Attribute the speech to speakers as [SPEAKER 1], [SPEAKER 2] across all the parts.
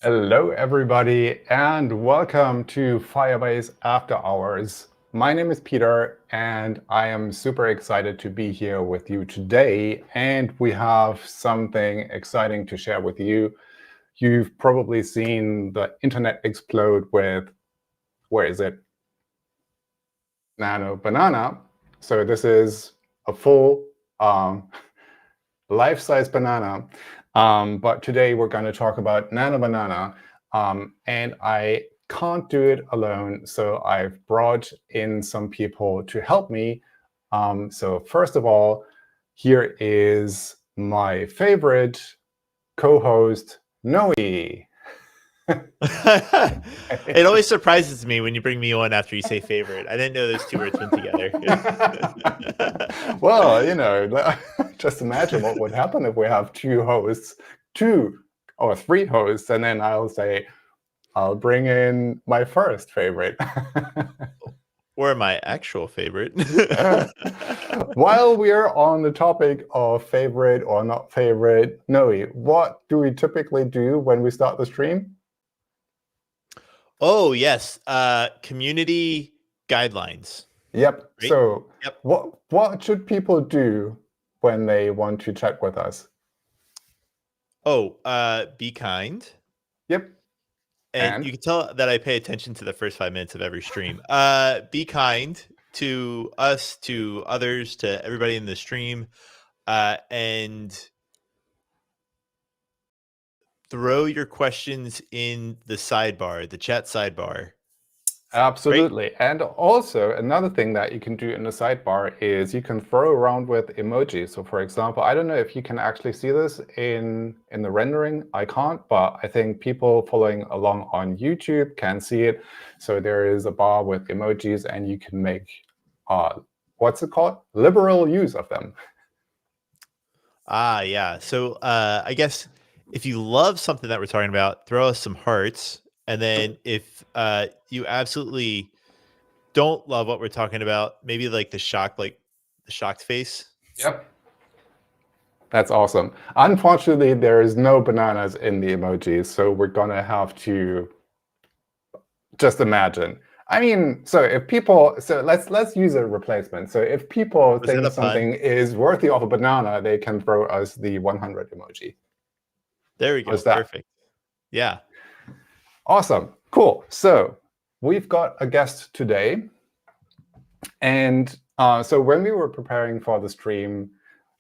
[SPEAKER 1] Hello, everybody, and welcome to Firebase After Hours. My name is Peter, and I am super excited to be here with you today. And we have something exciting to share with you. You've probably seen the internet explode with, where is it? Nano banana. So this is a full life-size banana. But today we're going to talk about Nano Banana. And I can't do it alone, so I've brought in some people to help me. So first of all, here is my favorite co-host, Noe.
[SPEAKER 2] It always surprises me when you bring me on after you say favorite. I didn't know those two words went together.
[SPEAKER 1] Well, just imagine what would happen if we have two or three hosts, and then I'll bring in my first favorite.
[SPEAKER 2] Or my actual favorite.
[SPEAKER 1] While we're on the topic of favorite or not favorite, Noe, what do we typically do when we start the stream?
[SPEAKER 2] Oh, yes. Community guidelines.
[SPEAKER 1] Yep.
[SPEAKER 2] Right?
[SPEAKER 1] So
[SPEAKER 2] Yep.
[SPEAKER 1] what should people do when they want to chat with us?
[SPEAKER 2] Oh, be kind.
[SPEAKER 1] Yep.
[SPEAKER 2] And you can tell that I pay attention to the first 5 minutes of every stream. Be kind to us, to others, to everybody in the stream, and throw your questions in the sidebar, the chat sidebar.
[SPEAKER 1] Absolutely. Right? And also, another thing that you can do in the sidebar is you can throw around with emojis. So for example, I don't know if you can actually see this in the rendering. I can't, but I think people following along on YouTube can see it. So there is a bar with emojis, and you can make, what's it called? Liberal use of them.
[SPEAKER 2] Ah, yeah. So I guess if you love something that we're talking about, throw us some hearts. And then if you absolutely don't love what we're talking about, maybe like the shocked face.
[SPEAKER 1] Yep. That's awesome. Unfortunately, there is no bananas in the emojis, so we're going to have to just imagine. I mean, so let's use a replacement. So if people think something is worthy of a banana, they can throw us the 100 emoji.
[SPEAKER 2] There we go. Perfect. Yeah.
[SPEAKER 1] Awesome. Cool. So we've got a guest today. And so when we were preparing for the stream,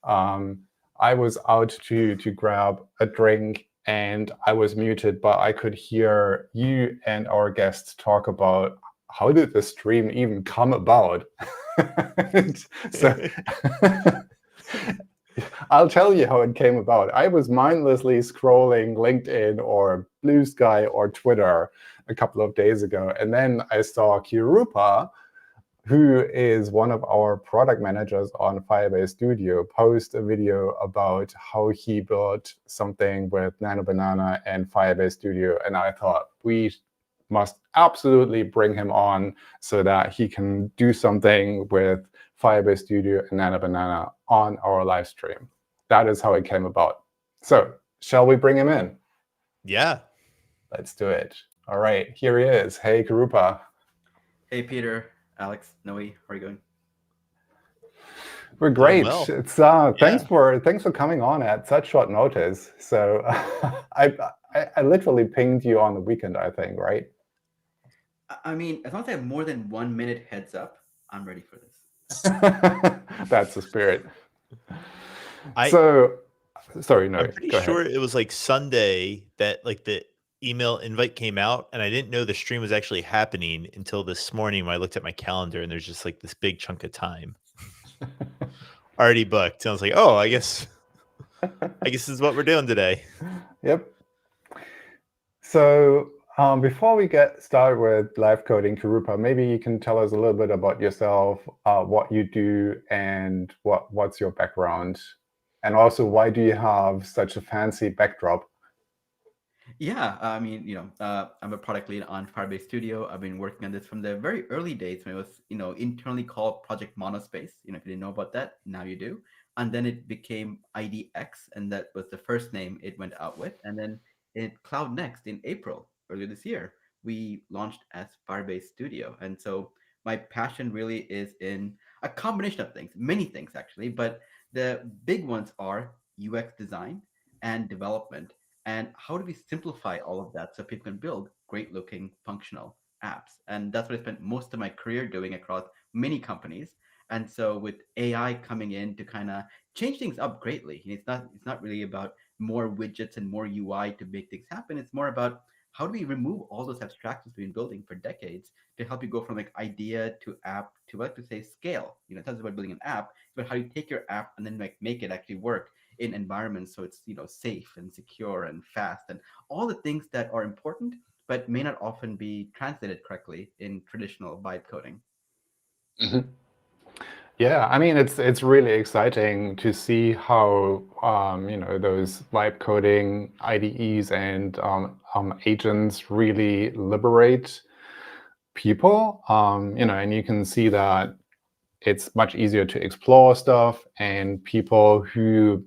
[SPEAKER 1] I was out to grab a drink, and I was muted, but I could hear you and our guests talk about how did the stream even come about. So I'll tell you how it came about. I was mindlessly scrolling LinkedIn or Blue Sky or Twitter a couple of days ago, and then I saw Kirupa, who is one of our product managers on Firebase Studio, post a video about how he built something with Nano Banana and Firebase Studio. And I thought we must absolutely bring him on so that he can do something with Firebase Studio and Nano Banana on our live stream. That is how it came about. So shall we bring him in?
[SPEAKER 2] Yeah.
[SPEAKER 1] Let's do it. All right, here he is. Hey, Kirupa.
[SPEAKER 3] Hey, Peter. Alex, Noe, how are you going?
[SPEAKER 1] We're great. Well. It's thanks for coming on at such short notice. So I literally pinged you on the weekend, I think, right?
[SPEAKER 3] I mean, as long as I have more than 1 minute heads up, I'm ready for this.
[SPEAKER 1] That's the spirit. Sorry, no.
[SPEAKER 2] I'm pretty sure it was like Sunday that like the email invite came out, and I didn't know the stream was actually happening until this morning when I looked at my calendar, and there's just like this big chunk of time already booked. And I was like, oh, I guess this is what we're doing today.
[SPEAKER 1] Yep. So before we get started with live coding, Kirupa, maybe you can tell us a little bit about yourself, what you do, and what's your background, and also why do you have such a fancy backdrop?
[SPEAKER 3] Yeah, I mean, I'm a product lead on Firebase Studio. I've been working on this from the very early days when it was, internally called Project Monospace. If you didn't know about that, now you do. And then it became IDX, and that was the first name it went out with. And then in Cloud Next in April earlier this year, we launched as Firebase Studio. And so my passion really is in a combination of things, many things actually, but the big ones are UX design and development. And how do we simplify all of that so people can build great looking functional apps? And that's what I spent most of my career doing across many companies. And so with AI coming in to kind of change things up greatly, it's not really about more widgets and more UI to make things happen. It's more about how do we remove all those abstractions we've been building for decades to help you go from like idea to app to what to say scale. It's not about building an app, but how you take your app and then make it actually work in environments so it's safe and secure and fast and all the things that are important but may not often be translated correctly in traditional vibe coding.
[SPEAKER 1] Mhm. Yeah, I mean, it's really exciting to see how those vibe coding IDEs and agents really liberate people. And you can see that it's much easier to explore stuff, and people who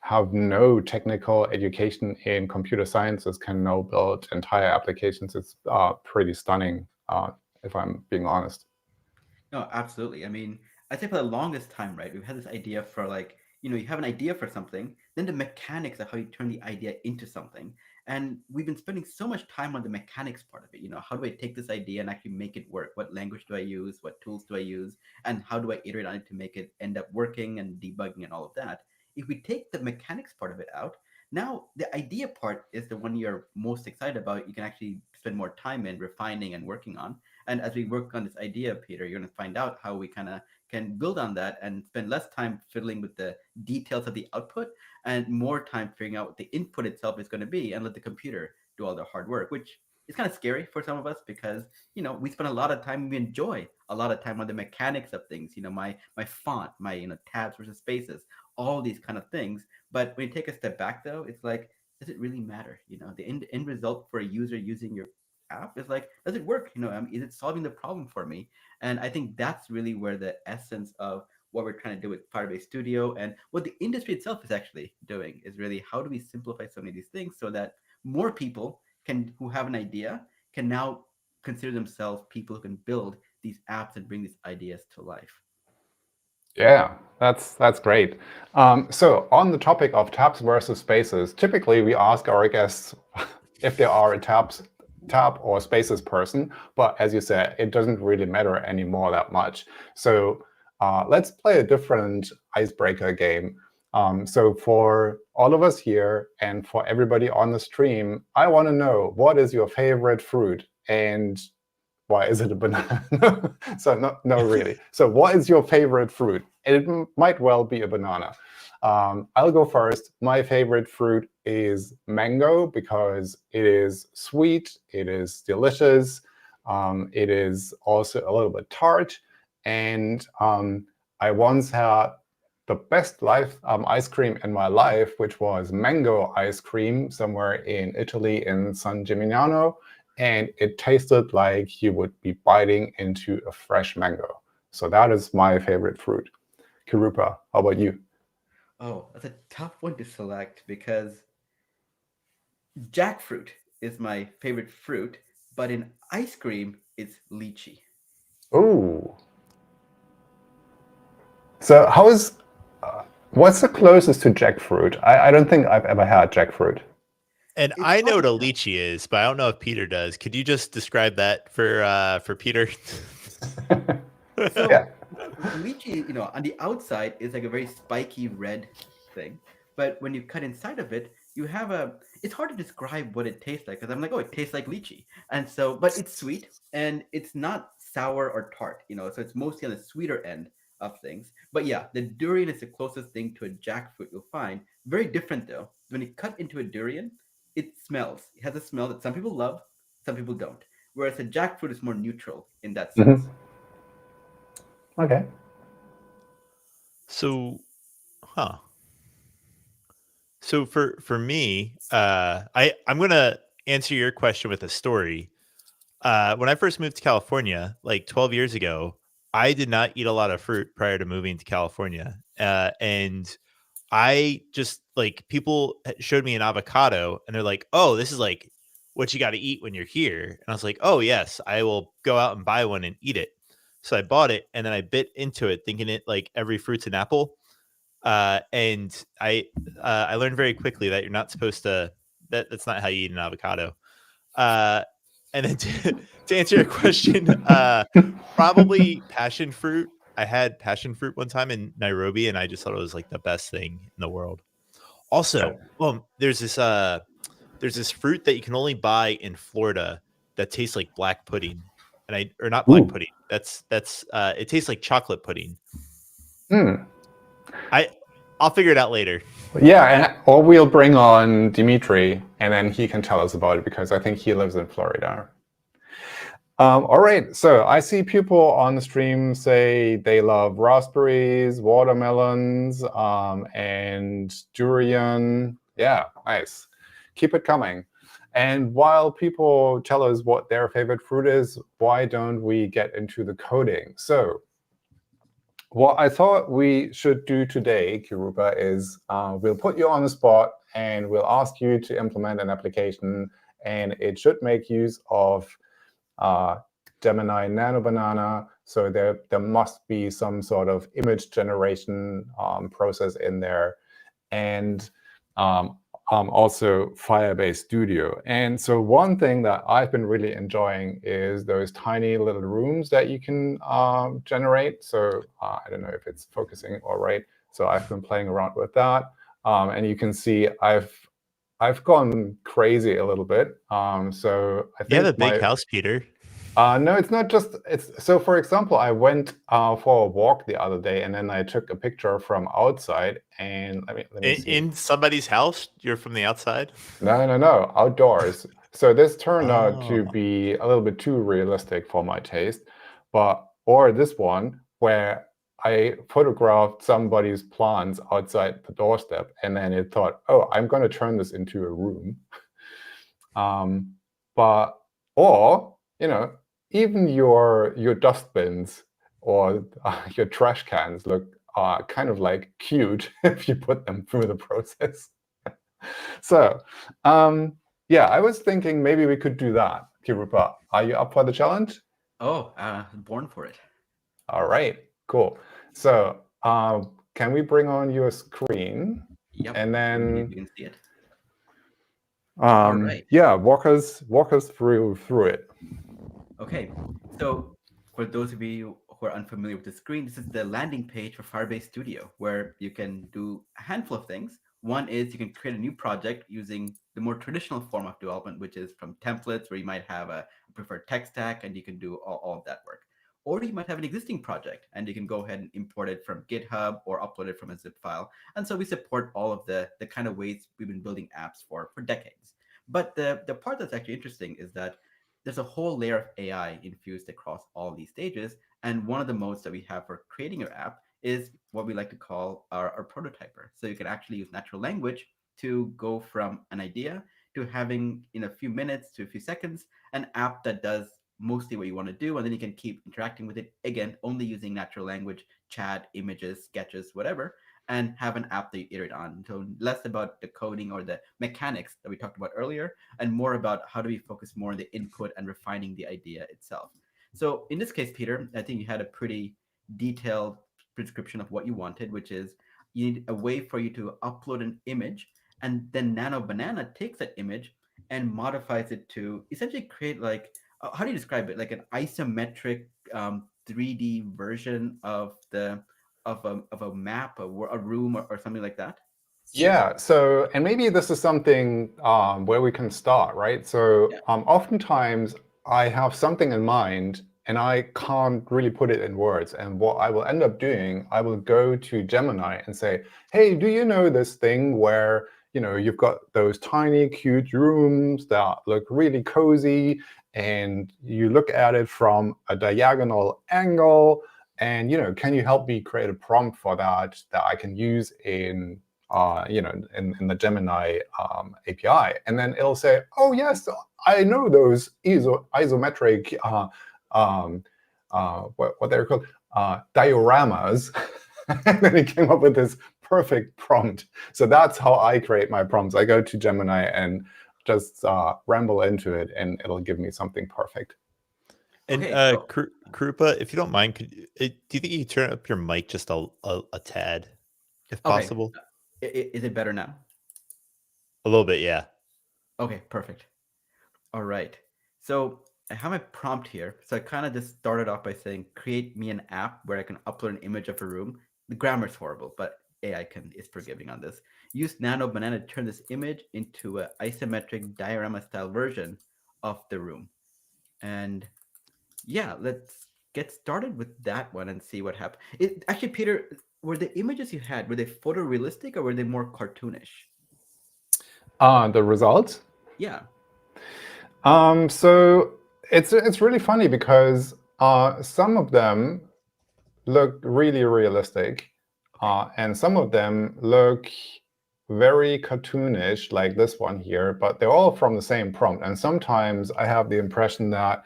[SPEAKER 1] have no technical education in computer sciences can now build entire applications. It's pretty stunning, if I'm being honest.
[SPEAKER 3] No, absolutely. I mean, I think for the longest time, right, we've had this idea for like, you have an idea for something, then the mechanics of how you turn the idea into something. And we've been spending so much time on the mechanics part of it. How do I take this idea and actually make it work? What language do I use? What tools do I use? And how do I iterate on it to make it end up working and debugging and all of that? If we take the mechanics part of it out, now the idea part is the one you're most excited about. You can actually spend more time in refining and working on. And as we work on this idea, Peter, you're going to find out how we kind of can build on that and spend less time fiddling with the details of the output and more time figuring out what the input itself is going to be and let the computer do all the hard work, which is kind of scary for some of us because, we spend a lot of time, we enjoy a lot of time on the mechanics of things, my font, my, tabs versus spaces, all these kind of things. But when you take a step back though, it's like, does it really matter? The end result for a user using your app is like, does it work? Is it solving the problem for me? And I think that's really where the essence of what we're trying to do with Firebase Studio and what the industry itself is actually doing is really how do we simplify so many of these things so that more people who have an idea can now consider themselves people who can build these apps and bring these ideas to life.
[SPEAKER 1] Yeah, that's great. So on the topic of tabs versus spaces, typically we ask our guests if they are a tab or spaces person, but as you said, it doesn't really matter anymore that much. So let's play a different icebreaker game. So for all of us here and for everybody on the stream, I want to know, what is your favorite fruit? And why is it a banana? So no, really. So what is your favorite fruit? It might well be a banana. I'll go first. My favorite fruit is mango because it is sweet, it is delicious, it is also a little bit tart, and I once had the best ice cream in my life, which was mango ice cream somewhere in Italy in San Gimignano. And it tasted like you would be biting into a fresh mango. So that is my favorite fruit. Kirupa, how about you?
[SPEAKER 3] Oh, that's a tough one to select because jackfruit is my favorite fruit, but in ice cream, it's lychee.
[SPEAKER 1] Oh. So what's the closest to jackfruit? I don't think I've ever had jackfruit.
[SPEAKER 2] And
[SPEAKER 3] It's
[SPEAKER 2] I know what a
[SPEAKER 3] probably-
[SPEAKER 2] lychee is, but I don't know if Peter does. Could you just describe that for Peter?
[SPEAKER 3] So
[SPEAKER 1] Yeah.
[SPEAKER 3] lychee, on the outside is like a very spiky red thing, but when you cut inside of it, you have it's hard to describe what it tastes like because I'm like, oh, it tastes like lychee, and so, but it's sweet and it's not sour or tart, so it's mostly on the sweeter end of things. But yeah, the durian is the closest thing to a jackfruit you'll find. Very different though. When you cut into a durian, it smells. It has a smell that some people love, some people don't. Whereas a jackfruit is more neutral in that sense.
[SPEAKER 1] Okay.
[SPEAKER 2] So, huh. So for me, I'm gonna answer your question with a story. When I first moved to California, like 12 years ago, I did not eat a lot of fruit prior to moving to California, and I just like people showed me an avocado and they're like, oh, this is like what you got to eat when you're here. And I was like, oh, yes, I will go out and buy one and eat it. So I bought it and then I bit into it thinking it like every fruit's an apple. And I learned very quickly that you're not supposed to, that's not how you eat an avocado. And then to answer your question, probably passion fruit. I had passion fruit one time in Nairobi, and I just thought it was like the best thing in the world. Also, there's this fruit that you can only buy in Florida that tastes like black pudding, or not black pudding. That's it tastes like chocolate pudding. I'll figure it out later.
[SPEAKER 1] Yeah, or we'll bring on Dimitri, and then he can tell us about it because I think he lives in Florida. All right, so I see people on the stream say they love raspberries, watermelons, and durian. Yeah, nice. Keep it coming. And while people tell us what their favorite fruit is, why don't we get into the coding? So what I thought we should do today, Kirupa, is we'll put you on the spot and we'll ask you to implement an application, and it should make use of Gemini Nano Banana. So there must be some sort of image generation process in there, and also Firebase Studio. And so one thing that I've been really enjoying is those tiny little rooms that you can generate. So I don't know if it's focusing all right. So I've been playing around with that. And you can see I've gone crazy a little bit. So I think
[SPEAKER 2] you have a big house, Peter.
[SPEAKER 1] No, it's not just. So, for example, I went for a walk the other day, and then I took a picture from outside. And let me see.
[SPEAKER 2] In somebody's house? You're from the outside?
[SPEAKER 1] No, outdoors. So this turned out to be a little bit too realistic for my taste. Or this one where I photographed somebody's plants outside the doorstep, and then it thought, oh, I'm going to turn this into a room. Or even your dustbins or your trash cans look kind of like cute if you put them through the process. So yeah, I was thinking maybe we could do that. Kirupa, are you up for the challenge?
[SPEAKER 3] Oh, born for it.
[SPEAKER 1] All right, cool. So can we bring on your screen?
[SPEAKER 3] Yep.
[SPEAKER 1] And then
[SPEAKER 3] you can see it.
[SPEAKER 1] Right. Yeah, walk us through it.
[SPEAKER 3] Okay, so for those of you who are unfamiliar with the screen, this is the landing page for Firebase Studio, where you can do a handful of things. One is you can create a new project using the more traditional form of development, which is from templates, where you might have a preferred tech stack, and you can do all of that work. Or you might have an existing project, and you can go ahead and import it from GitHub or upload it from a zip file. And so we support all of the kind of ways we've been building apps for decades. But the part that's actually interesting is that there's a whole layer of AI infused across all these stages. And one of the modes that we have for creating your app is what we like to call our prototyper. So you can actually use natural language to go from an idea to having, in a few minutes to a few seconds, an app that does mostly what you want to do. And then you can keep interacting with it, again, only using natural language, chat, images, sketches, whatever, and have an app that you iterate on. So less about the coding or the mechanics that we talked about earlier, and more about how do we focus more on the input and refining the idea itself. So in this case, Peter, I think you had a pretty detailed prescription of what you wanted, which is you need a way for you to upload an image, and then Nano Banana takes that image and modifies it to essentially create like, how do you describe it? Like an isometric 3D version of a map, a room, or something like that?
[SPEAKER 1] Yeah. So, and maybe this is something where we can start, right? So, oftentimes I have something in mind and I can't really put it in words. And what I will end up doing, I will go to Gemini and say, hey, do you know this thing where you've got those tiny, cute rooms that look really cozy, and you look at it from a diagonal angle, and can you help me create a prompt for that I can use in in the Gemini API? And then it'll say, oh yes, I know those isometric what they're called, dioramas. And then it came up with this perfect prompt. So that's how I create my prompts. I go to Gemini and just ramble into it, and it'll give me something perfect.
[SPEAKER 2] And
[SPEAKER 3] Okay,
[SPEAKER 2] Krupa, if you don't mind, do you think you could turn up your mic just a tad, if
[SPEAKER 3] okay.
[SPEAKER 2] possible?
[SPEAKER 3] Is it better now?
[SPEAKER 2] A little bit, yeah.
[SPEAKER 3] Okay, perfect. All right. So I have my prompt here. So I kind of just started off by saying, create me an app where I can upload an image of a room. The grammar's horrible, but AI is forgiving on this. Use Nano Banana to turn this image into an isometric diorama style version of the room. And yeah, let's get started with that one and see what happens. Actually, Peter, were the images you had, were they photorealistic or were they more cartoonish?
[SPEAKER 1] The results?
[SPEAKER 3] Yeah.
[SPEAKER 1] So it's really funny because some of them look really realistic, and some of them look very cartoonish, like this one here, but they're all from the same prompt. And sometimes I have the impression that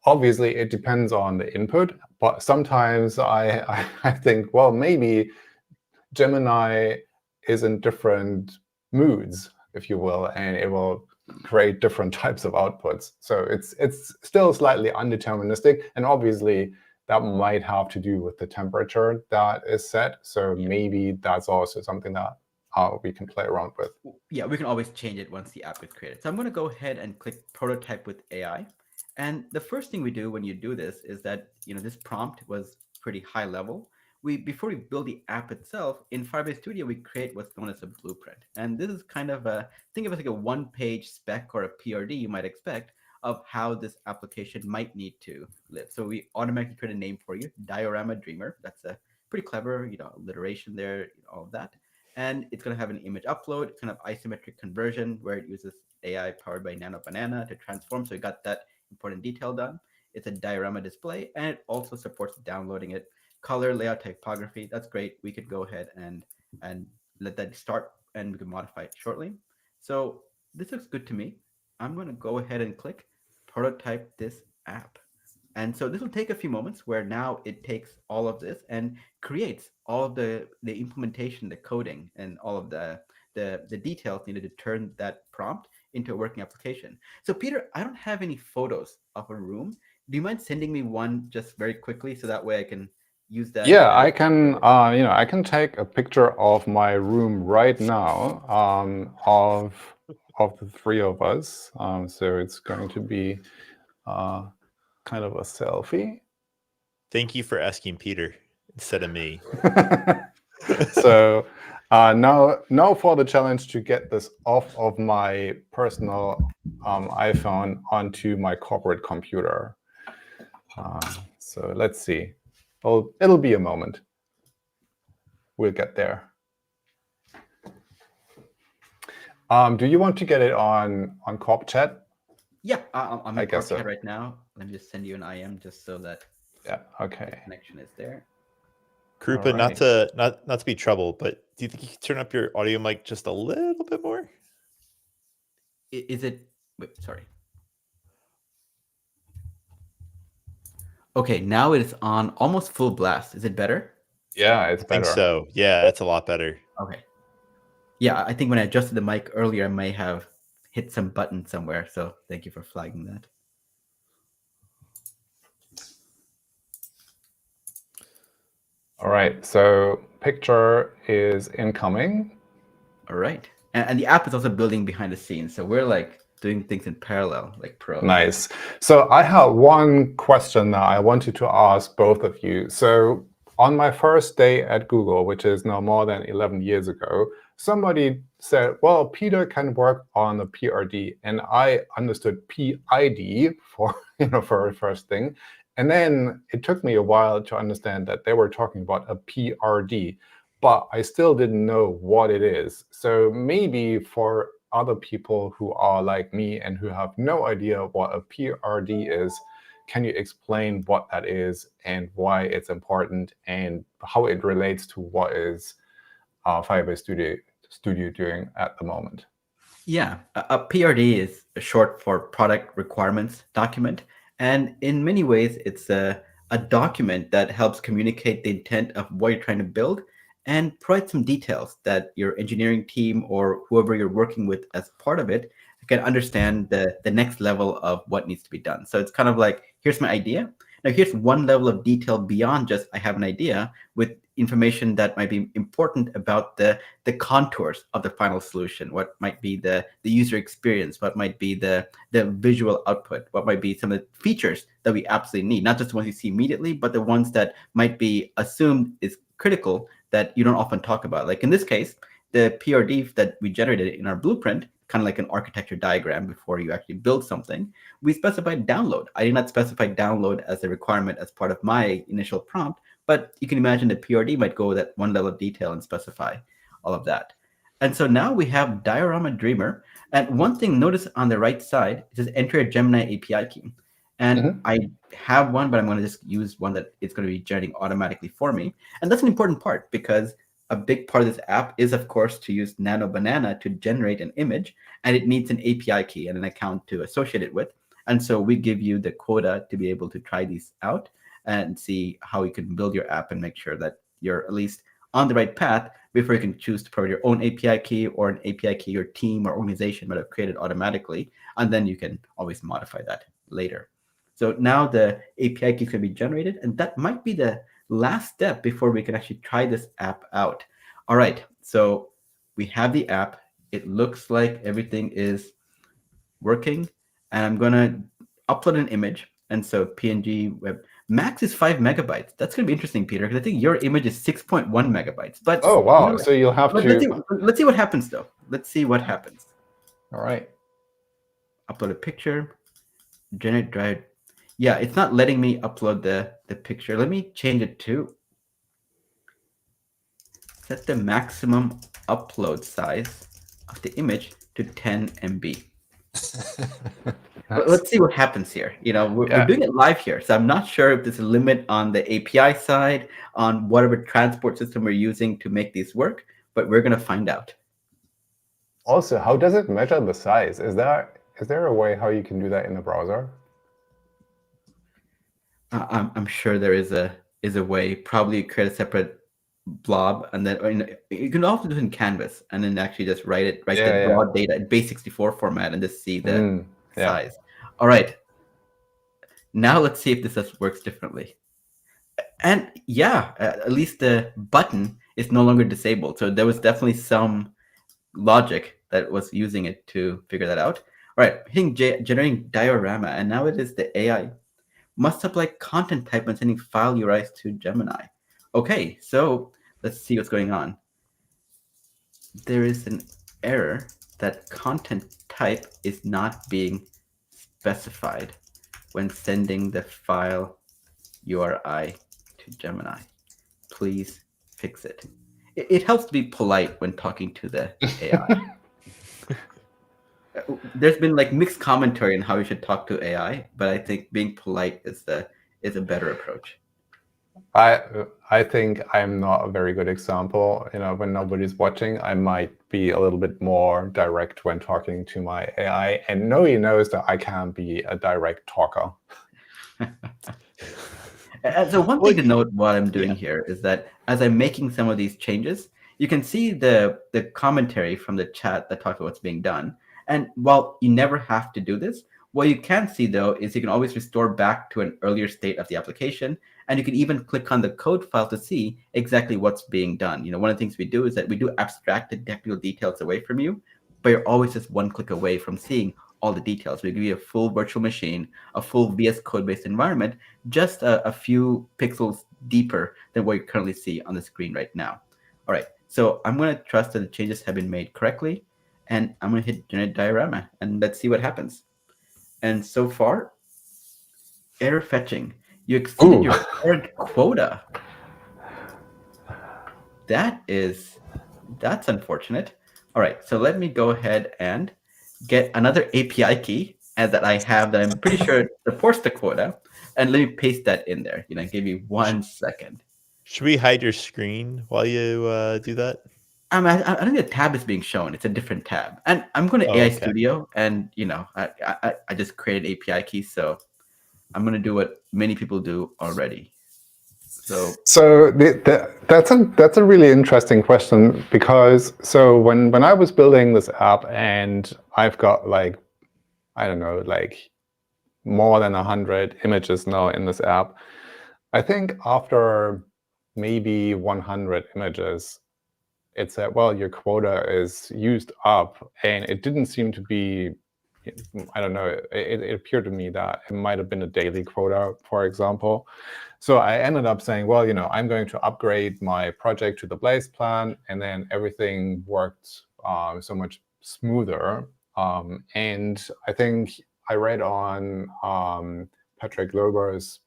[SPEAKER 1] obviously it depends on the input, but sometimes I think, well, maybe Gemini is in different moods, if you will, and it will create different types of outputs. So it's still slightly undeterministic, and obviously that might have to do with the temperature that is set. So maybe that's also something that we can play around with.
[SPEAKER 3] Yeah, we can always change it once the app is created. So I'm going to go ahead and click prototype with AI. And the first thing we do when you do this is that, this prompt was pretty high level. Before we build the app itself, in Firebase Studio, we create what's known as a blueprint. And this is kind of think of it like a one-page spec or a PRD you might expect of how this application might need to live. So we automatically create a name for you, Diorama Dreamer. That's a pretty clever, alliteration there, all of that. And it's going to have an image upload, kind of isometric conversion where it uses AI powered by Nano Banana to transform. So we got that important detail done. It's a diorama display, and it also supports downloading it. Color, layout, typography, that's great. We could go ahead and let that start, and we can modify it shortly. So this looks good to me. I'm going to go ahead and click prototype this app. And so this will take a few moments where now it takes all of this and creates all of the implementation, the coding, and all of the details needed to turn that prompt into a working application. So Peter, I don't have any photos of a room. Do you mind sending me one just very quickly so that way I can use that?
[SPEAKER 1] Yeah, I can. I can take a picture of my room right now of the three of us. So it's going to be kind of a selfie.
[SPEAKER 2] Thank you for asking Peter instead of me.
[SPEAKER 1] So now for the challenge to get this off of my personal iPhone onto my corporate computer. So let's see. Well, it'll be a moment. We'll get there. Do you want to get it on Corp Chat?
[SPEAKER 3] Yeah, I'm in Corp
[SPEAKER 1] so.
[SPEAKER 3] Chat right now. Let me just send you an IM just so that
[SPEAKER 1] okay.
[SPEAKER 3] the connection is there.
[SPEAKER 2] Krupa, not to be trouble, but do you think you could turn up your audio mic just a little bit more?
[SPEAKER 3] Is it? Wait, sorry. Okay, now it is on almost full blast. Is it better?
[SPEAKER 1] Yeah, it's better.
[SPEAKER 2] I think so. Yeah, it's a lot better.
[SPEAKER 3] Okay. Yeah, I think when I adjusted the mic earlier, I may have hit some button somewhere. So thank you for flagging that.
[SPEAKER 1] All right, so picture is incoming.
[SPEAKER 3] All right. And the app is also building behind the scenes. So we're like doing things in parallel, like pros.
[SPEAKER 1] Nice. So I have one question that I wanted to ask both of you. So on my first day at Google, which is now more than 11 years ago, somebody said, well, Peter can work on the PRD. And I understood PID for the first thing. And then it took me a while to understand that they were talking about a PRD, but I still didn't know what it is. So maybe for other people who are like me and who have no idea what a PRD is, can you explain what that is and why it's important and how it relates to what is Firebase Studio doing at the moment?
[SPEAKER 3] Yeah, a PRD is short for Product Requirements Document. And in many ways, it's a document that helps communicate the intent of what you're trying to build and provide some details that your engineering team or whoever you're working with as part of it can understand the next level of what needs to be done. So it's kind of like, here's my idea. Now here's one level of detail beyond just I have an idea, with information that might be important about the contours of the final solution, what might be the user experience, what might be the visual output, what might be some of the features that we absolutely need, not just the ones you see immediately, but the ones that might be assumed is critical that you don't often talk about. Like in this case, the PRD that we generated in our blueprint, kind of like an architecture diagram before you actually build something, we specified download. I did not specify download as a requirement as part of my initial prompt, but you can imagine the PRD might go that one level of detail and specify all of that. And so now we have Diorama Dreamer. And one thing, notice on the right side, it says enter a Gemini API key. And I have one, but I'm going to just use one that is going to be generating automatically for me. And that's an important part, because a big part of this app is, of course, to use Nano Banana to generate an image, and it needs an API key and an account to associate it with. And so we give you the quota to be able to try these out and see how you can build your app and make sure that you're at least on the right path before you can choose to provide your own API key or an API key your team or organization might have created automatically. And then you can always modify that later. So now the API key can be generated, and that might be the last step before we can actually try this app out. All right, so we have the app. It looks like everything is working, and I'm gonna upload an image. And so PNG web max is 5 megabytes. That's gonna be interesting, Peter, because I think your image is 6.1 megabytes. But
[SPEAKER 1] oh wow, so you'll have to.
[SPEAKER 3] Let's see what happens though. Let's see what happens.
[SPEAKER 1] All right.
[SPEAKER 3] Upload a picture. Generate drive. Yeah, it's not letting me upload the picture. Let me change it to set the maximum upload size of the image to 10 MB. Let's see what happens here. You know, we're doing it live here, so I'm not sure if there's a limit on the API side, on whatever transport system we're using to make these work, but we're going to find out.
[SPEAKER 1] Also, how does it measure the size? Is there a way how you can do that in the browser?
[SPEAKER 3] I'm sure there is a way. Probably create a separate blob, and then you can also do it in Canvas, and then actually just write the raw data in base64 format and just see the size. All right. Now let's see if this works differently. And yeah, at least the button is no longer disabled. So there was definitely some logic that was using it to figure that out. All right, hitting generating diorama, and now it is the AI must apply content type when sending file URIs to Gemini. Okay, so let's see what's going on. There is an error that content type is not being specified when sending the file URI to Gemini. Please fix it. It helps to be polite when talking to the AI. There's been like mixed commentary on how you should talk to AI, but I think being polite is a better approach.
[SPEAKER 1] I think I'm not a very good example. You know, when nobody's watching, I might be a little bit more direct when talking to my AI, and nobody knows that I can be a direct talker.
[SPEAKER 3] So one thing to note while I'm doing here is that as I'm making some of these changes, you can see the commentary from the chat that talks about what's being done. And while you never have to do this, what you can see, though, is you can always restore back to an earlier state of the application. And you can even click on the code file to see exactly what's being done. You know, one of the things we do is that we do abstract the technical details away from you, but you're always just one click away from seeing all the details. We give you a full virtual machine, a full VS Code-based environment, just a few pixels deeper than what you currently see on the screen right now. All right, so I'm going to trust that the changes have been made correctly, and I'm going to hit generate diorama, and let's see what happens. And so far, error fetching. You exceeded your current quota. That's unfortunate. All right, so let me go ahead and get another API key that I have that I'm pretty sure supports the quota, and let me paste that in there. You know, give me 1 second.
[SPEAKER 2] Should we hide your screen while you do that?
[SPEAKER 3] I think the tab is being shown. It's a different tab, and I'm going to AI Studio, and you know, I just created API keys, so I'm going to do what many people do already.
[SPEAKER 1] So that's a really interesting question, because so when I was building this app and I've got like, I don't know, like more than 100 images now in this app, I think after maybe 100 images, it said, well, your quota is used up, and it didn't seem to be, I don't know, it appeared to me that it might have been a daily quota, for example. So I ended up saying, well, I'm going to upgrade my project to the Blaze plan, and then everything worked so much smoother. And I think I read on Patrick Lober's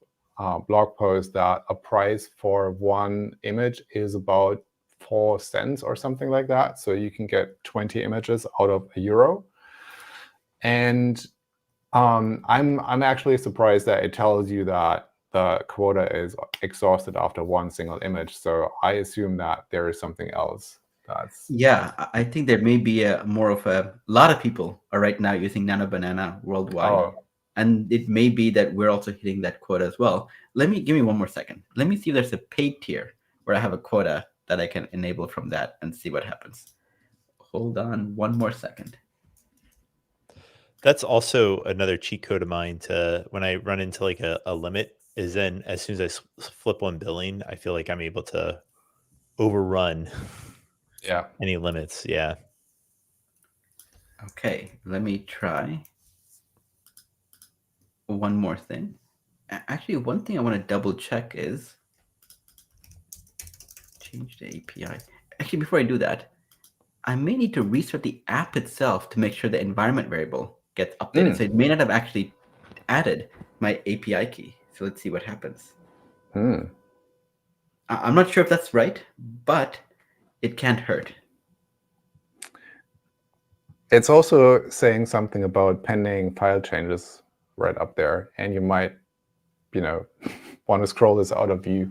[SPEAKER 1] blog post that a price for one image is about 4 cents or something like that. So you can get 20 images out of €1. And I'm actually surprised that it tells you that the quota is exhausted after one single image. So I assume that there is something else.
[SPEAKER 3] Yeah, I think there may be a lot of people are right now using Nano Banana worldwide. And it may be that we're also hitting that quota as well. Give me one more second. Let me see if there's a paid tier where I have a quota that I can enable from that and see what happens. Hold on one more second.
[SPEAKER 2] That's also another cheat code of mine to when I run into like a limit, is then as soon as I flip one billing, I feel like I'm able to overrun any limits. Yeah.
[SPEAKER 3] Okay, let me try one more thing. Actually, one thing I want to double check is change the API. Actually, before I do that, I may need to restart the app itself to make sure the environment variable gets updated. So it may not have actually added my API key. So let's see what happens. I'm not sure if that's right, but it can't hurt.
[SPEAKER 1] It's also saying something about pending file changes right up there. And you might, want to scroll this out of view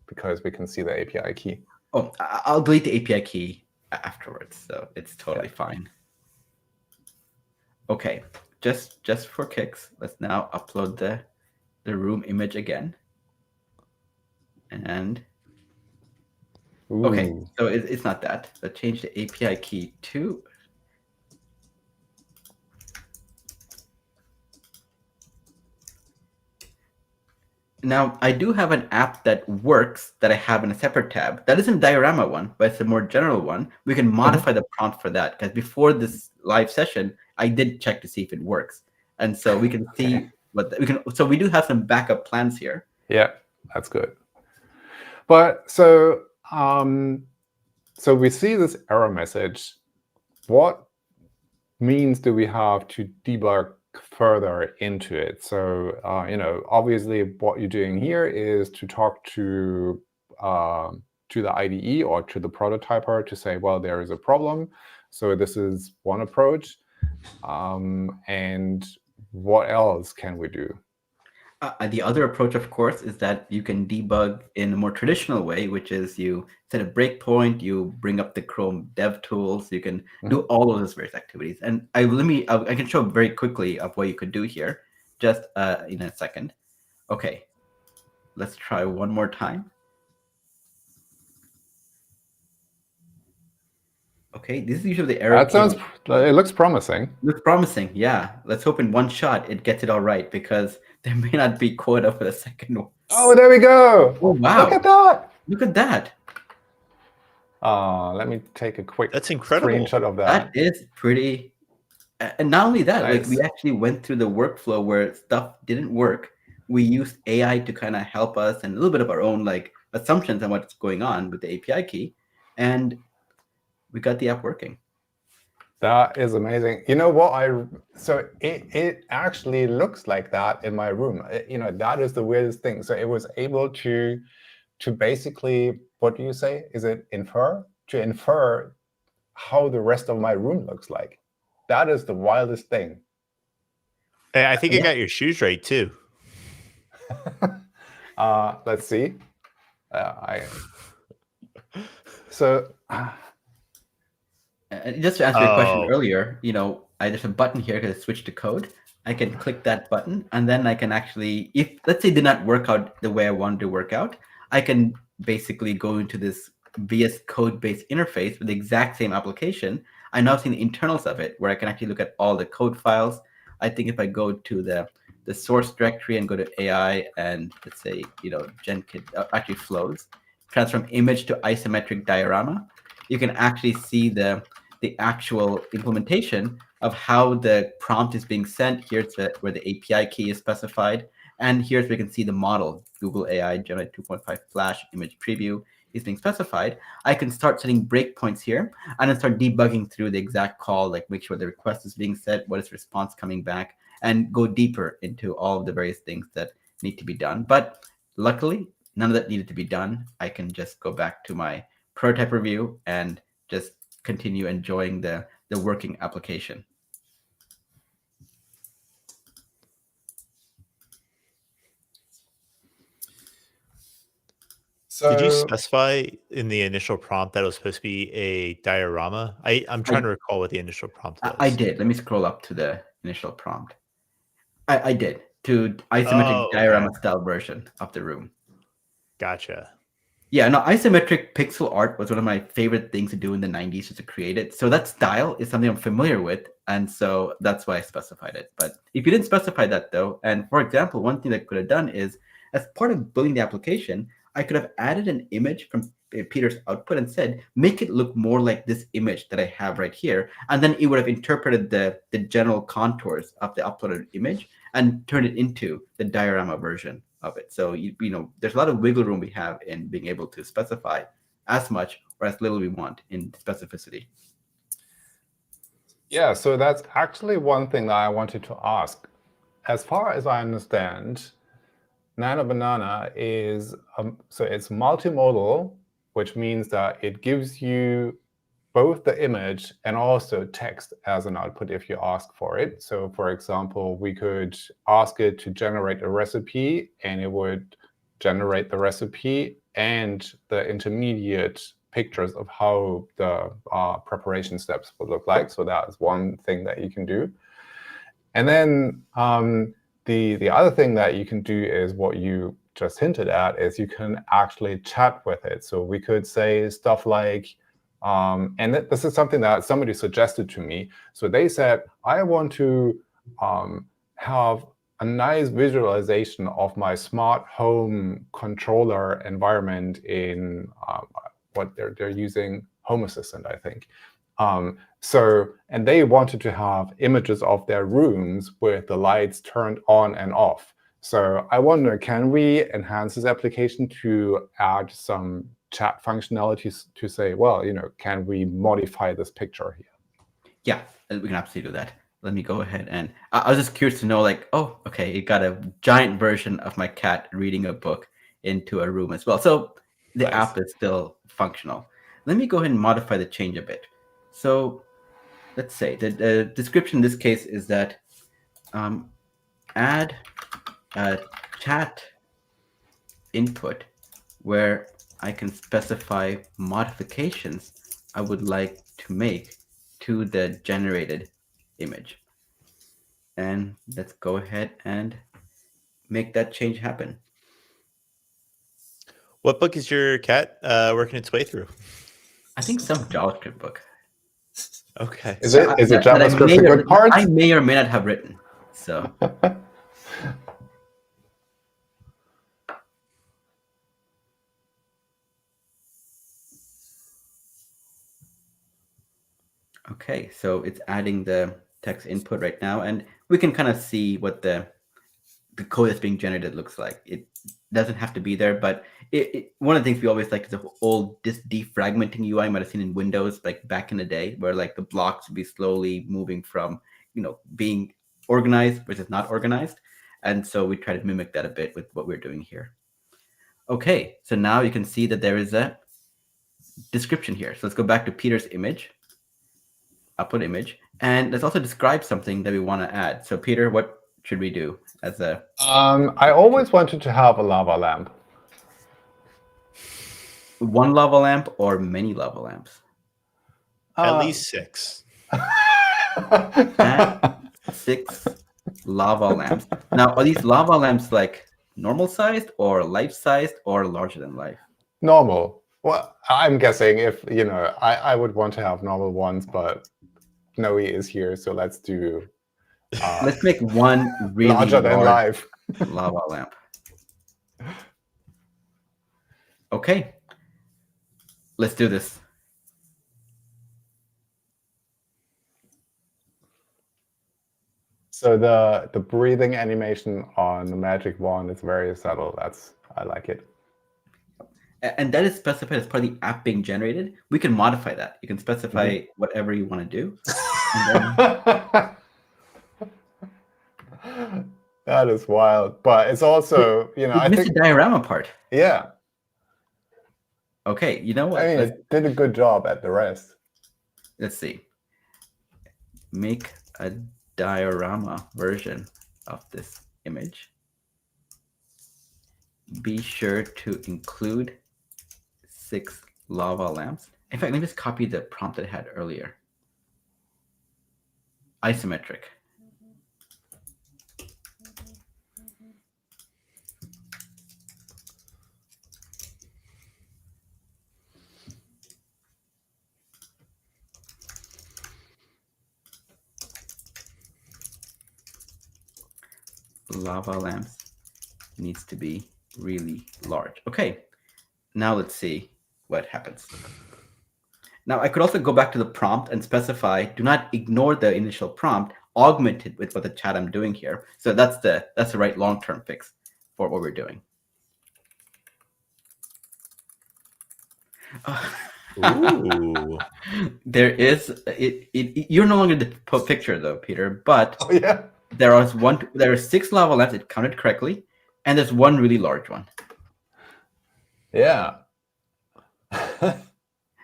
[SPEAKER 1] because we can see the API key.
[SPEAKER 3] Oh, I'll delete the API key afterwards, so it's totally fine. Okay, just for kicks, let's now upload the room image again. And okay, so it's not that. So change the API key to now. I do have an app that works that I have in a separate tab. That isn't a diorama one, but it's a more general one. We can modify the prompt for that, because before this live session, I did check to see if it works, and so we can see what we can. So we do have some backup plans here.
[SPEAKER 1] Yeah, that's good. But so we see this error message. What means do we have to debug further into it? So obviously what you're doing here is to talk to the IDE or to the prototyper to say, well, there is a problem. So this is one approach. And what else can we do?
[SPEAKER 3] The other approach, of course, is that you can debug in a more traditional way, which is you set a breakpoint, you bring up the Chrome dev tools, you can do all of those various activities. And I can show very quickly of what you could do here, just in a second. Okay, let's try one more time. Okay, this is usually the error.
[SPEAKER 1] It looks promising.
[SPEAKER 3] Looks promising, yeah. Let's hope in one shot it gets it all right, because there may not be quota for the second one.
[SPEAKER 1] Oh, there we go.
[SPEAKER 3] Oh, wow.
[SPEAKER 1] Look at that.
[SPEAKER 3] Look at that.
[SPEAKER 1] Let me take a quick
[SPEAKER 2] That's incredible
[SPEAKER 1] screenshot of that.
[SPEAKER 3] That is pretty. And not only that,
[SPEAKER 1] Nice.
[SPEAKER 3] like we actually went through the workflow where stuff didn't work. We used AI to kind of help us and a little bit of our own like assumptions on what's going on with the API key. And we got the app working.
[SPEAKER 1] That is amazing. You know what? So it actually looks like that in my room. That is the weirdest thing. So it was able to basically, what do you say? Is it infer? To infer how the rest of my room looks like. That is the wildest thing.
[SPEAKER 2] Hey, I think I got your shoes right too.
[SPEAKER 1] Let's see.
[SPEAKER 3] Just to answer your question earlier, there's a button here to switch to code. I can click that button, and then I can actually, if let's say it did not work out the way I wanted to work out, I can basically go into this VS Code-based interface with the exact same application. I now see the internals of it, where I can actually look at all the code files. I think if I go to the source directory and go to AI and let's say, Jenkins, actually flows, transform image to isometric diorama, you can actually see the actual implementation of how the prompt is being sent. Here's where the API key is specified. And here's where you can see the model, Google AI Generate 2.5 Flash image preview is being specified. I can start setting breakpoints here and then start debugging through the exact call, like make sure the request is being set, what is response coming back, and go deeper into all of the various things that need to be done. But luckily, none of that needed to be done. I can just go back to my prototype review and just continue enjoying the working application.
[SPEAKER 1] So,
[SPEAKER 2] did you specify in the initial prompt that it was supposed to be a diorama? I'm trying to recall what the initial prompt was.
[SPEAKER 3] I did. Let me scroll up to the initial prompt. I did, to isometric diorama style version of the room.
[SPEAKER 2] Gotcha.
[SPEAKER 3] Yeah, no, isometric pixel art was one of my favorite things to do in the 90s, just to create it. So that style is something I'm familiar with, and so that's why I specified it. But if you didn't specify that, though, and for example, one thing that I could have done is, as part of building the application, I could have added an image from Peter's output and said, make it look more like this image that I have right here. And then it would have interpreted the general contours of the uploaded image and turned it into the diorama version of it. So, there's a lot of wiggle room we have in being able to specify as much or as little we want in specificity.
[SPEAKER 1] yeah, so that's actually one thing that I wanted to ask. As far as I understand, Nano Banana is, so it's multimodal, which means that it gives you both the image and also text as an output if you ask for it. So for example, we could ask it to generate a recipe, and it would generate the recipe and the intermediate pictures of how the preparation steps would look like. So that is one thing that you can do. And then the other thing that you can do is what you just hinted at, is you can actually chat with it. So we could say stuff like, and this is something that somebody suggested to me. So they said, I want to have a nice visualization of my smart home controller environment in what they're using, Home Assistant, I think. And they wanted to have images of their rooms with the lights turned on and off. So I wonder, can we enhance this application to add some chat functionalities to say, well, can we modify this picture here?
[SPEAKER 3] Yeah, we can absolutely do that. Let me go ahead and I was just curious to know, like, oh, okay, it got a giant version of my cat reading a book into a room as well. So the app is still functional. Let me go ahead and modify the change a bit. So let's say the description in this case is that add a chat input where I can specify modifications I would like to make to the generated image. And let's go ahead and make that change happen.
[SPEAKER 2] What book is your cat working its way through?
[SPEAKER 3] I think some JavaScript book.
[SPEAKER 2] Okay.
[SPEAKER 1] Is it JavaScript the good part?
[SPEAKER 3] I may or may not have written. So. Okay, so it's adding the text input right now, and we can kind of see what the code that's being generated looks like. It doesn't have to be there, but one of the things we always like is the old defragmenting UI you might have seen in Windows, like back in the day, where like the blocks would be slowly moving from being organized versus not organized. And so we try to mimic that a bit with what we're doing here. Okay, so now you can see that there is a description here. So let's go back to Peter's image. Upload image, and let's also describe something that we want to add. So Peter, what should we do as a
[SPEAKER 1] I always wanted to have a lava lamp.
[SPEAKER 3] One lava lamp or many lava lamps?
[SPEAKER 2] At least 6.
[SPEAKER 3] Add 6 lava lamps. Now, are these lava lamps like normal sized or life sized or larger than life?
[SPEAKER 1] Normal. Well, I'm guessing if, I would want to have normal ones, but Noe is here, so let's do
[SPEAKER 3] Let's make one really
[SPEAKER 1] larger than
[SPEAKER 3] large
[SPEAKER 1] life.
[SPEAKER 3] lava lamp. Okay, let's do this.
[SPEAKER 1] So the breathing animation on the magic wand is very subtle. I like it.
[SPEAKER 3] And that is specified as part of the app being generated. We can modify that. You can specify whatever you want to do.
[SPEAKER 1] That is wild. But it's also,
[SPEAKER 3] I missed the diorama part.
[SPEAKER 1] Yeah.
[SPEAKER 3] Okay, you know what?
[SPEAKER 1] I mean, it did a good job at the rest.
[SPEAKER 3] Let's see. Make a diorama version of this image. Be sure to include 6 lava lamps. In fact, let me just copy the prompt that I had earlier. Isometric. Lava lamps needs to be really large. Okay, now let's see what happens. Now I could also go back to the prompt and specify, do not ignore the initial prompt, augment it with what the chat I'm doing here. So that's the right long-term fix for what we're doing.
[SPEAKER 2] Ooh.
[SPEAKER 3] There is you're no longer the picture though, Peter, but
[SPEAKER 1] Oh yeah.
[SPEAKER 3] there are 6 lava lamps, it counted correctly, and there's one really large one.
[SPEAKER 1] Yeah.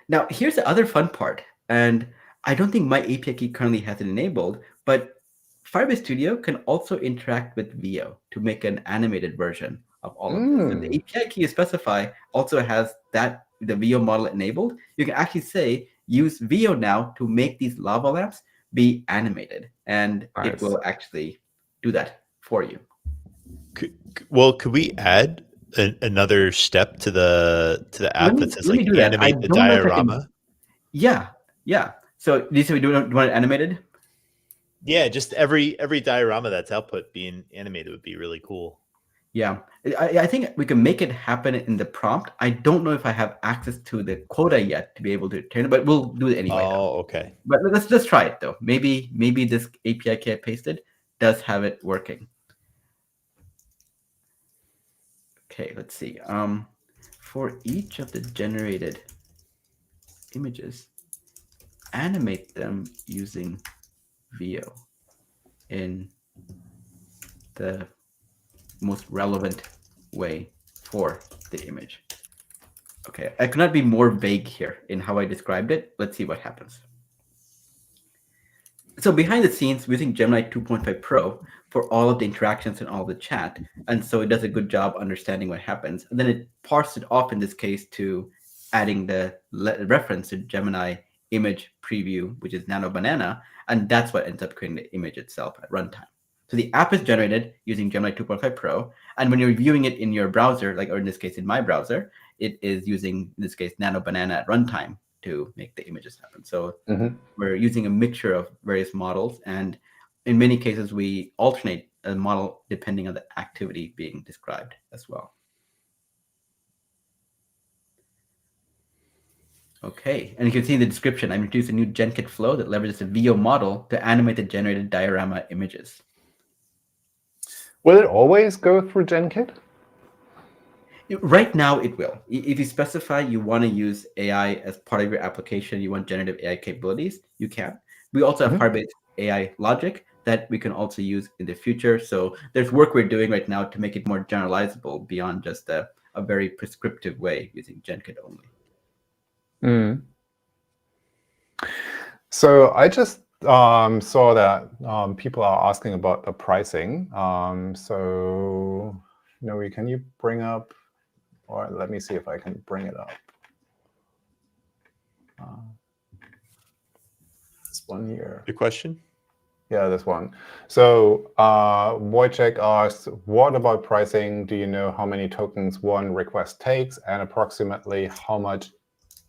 [SPEAKER 3] Now, here's the other fun part, and I don't think my API key currently has it enabled, but Firebase Studio can also interact with Veo to make an animated version of all of this. And the API key you specify also has the Veo model enabled. You can actually say, use Veo now to make these lava lamps be animated, and
[SPEAKER 1] Nice.
[SPEAKER 3] it will actually do that for you.
[SPEAKER 2] Could we add another step to the app that says like animate the diorama?
[SPEAKER 3] Yeah. So do you say we do want it animated?
[SPEAKER 2] Yeah, just every diorama that's output being animated would be really cool.
[SPEAKER 3] Yeah, I think we can make it happen in the prompt. I don't know if I have access to the quota yet to be able to turn it, but we'll do it anyway.
[SPEAKER 2] Oh, okay.
[SPEAKER 3] But let's just try it though. Maybe this API key I pasted does have it working. Okay, let's see. For each of the generated images, animate them using Veo in the most relevant way for the image. Okay, I could not be more vague here in how I described it. Let's see what happens. So behind the scenes, we're using Gemini 2.5 Pro for all of the interactions and all the chat. And so it does a good job understanding what happens. And then it parsed it off in this case to adding the reference to Gemini image preview, which is Nano Banana. And that's what ends up creating the image itself at runtime. So the app is generated using Gemini 2.5 Pro. And when you're viewing it in your browser, or in this case, in my browser, it is using, in this case, Nano Banana at runtime to make the images happen. So we're using a mixture of various models. And in many cases, we alternate a model depending on the activity being described as well. Okay, and you can see in the description, I introduced a new GenKit flow that leverages a Veo model to animate the generated diorama images.
[SPEAKER 1] Will it always go through GenKit?
[SPEAKER 3] Right now, it will. If you specify you want to use AI as part of your application, you want generative AI capabilities, you can. We also have Firebase AI logic that we can also use in the future. So there's work we're doing right now to make it more generalizable beyond just a very prescriptive way using GenKit only.
[SPEAKER 1] So I just saw that people are asking about the pricing. So, Noe, can you bring up, or let me see if I can bring it up. This one here.
[SPEAKER 2] Good question.
[SPEAKER 1] Yeah, this one. So Wojciech asks, what about pricing? Do you know how many tokens one request takes and approximately how much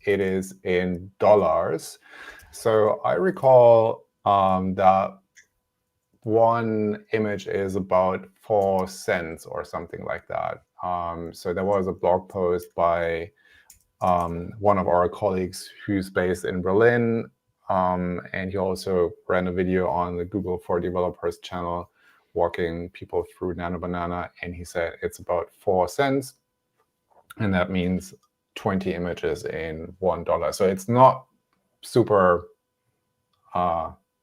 [SPEAKER 1] it is in dollars? So I recall that one image is about 4 cents or something like that. So there was a blog post by one of our colleagues who's based in Berlin. And he also ran a video on the Google for Developers channel walking people through Nano Banana. And he said it's about 4 cents. And that means 20 images in $1. So it's not super,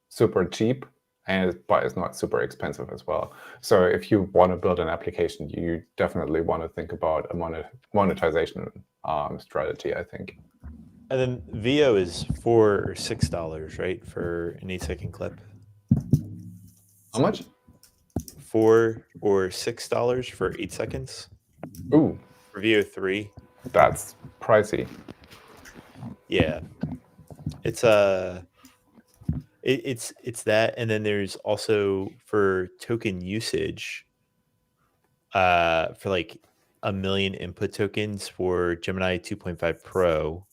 [SPEAKER 1] super cheap, but it's not super expensive as well. So if you want to build an application, you definitely want to think about a monetization strategy, I think.
[SPEAKER 2] And then VO is $4 or $6, right, for an 8-second clip?
[SPEAKER 1] How much?
[SPEAKER 2] $4 or $6 for 8 seconds?
[SPEAKER 1] Ooh.
[SPEAKER 2] For VO3?
[SPEAKER 1] That's pricey.
[SPEAKER 2] Yeah. It's it's that, and then there's also for token usage, for like 1 million input tokens for Gemini 2.5 Pro.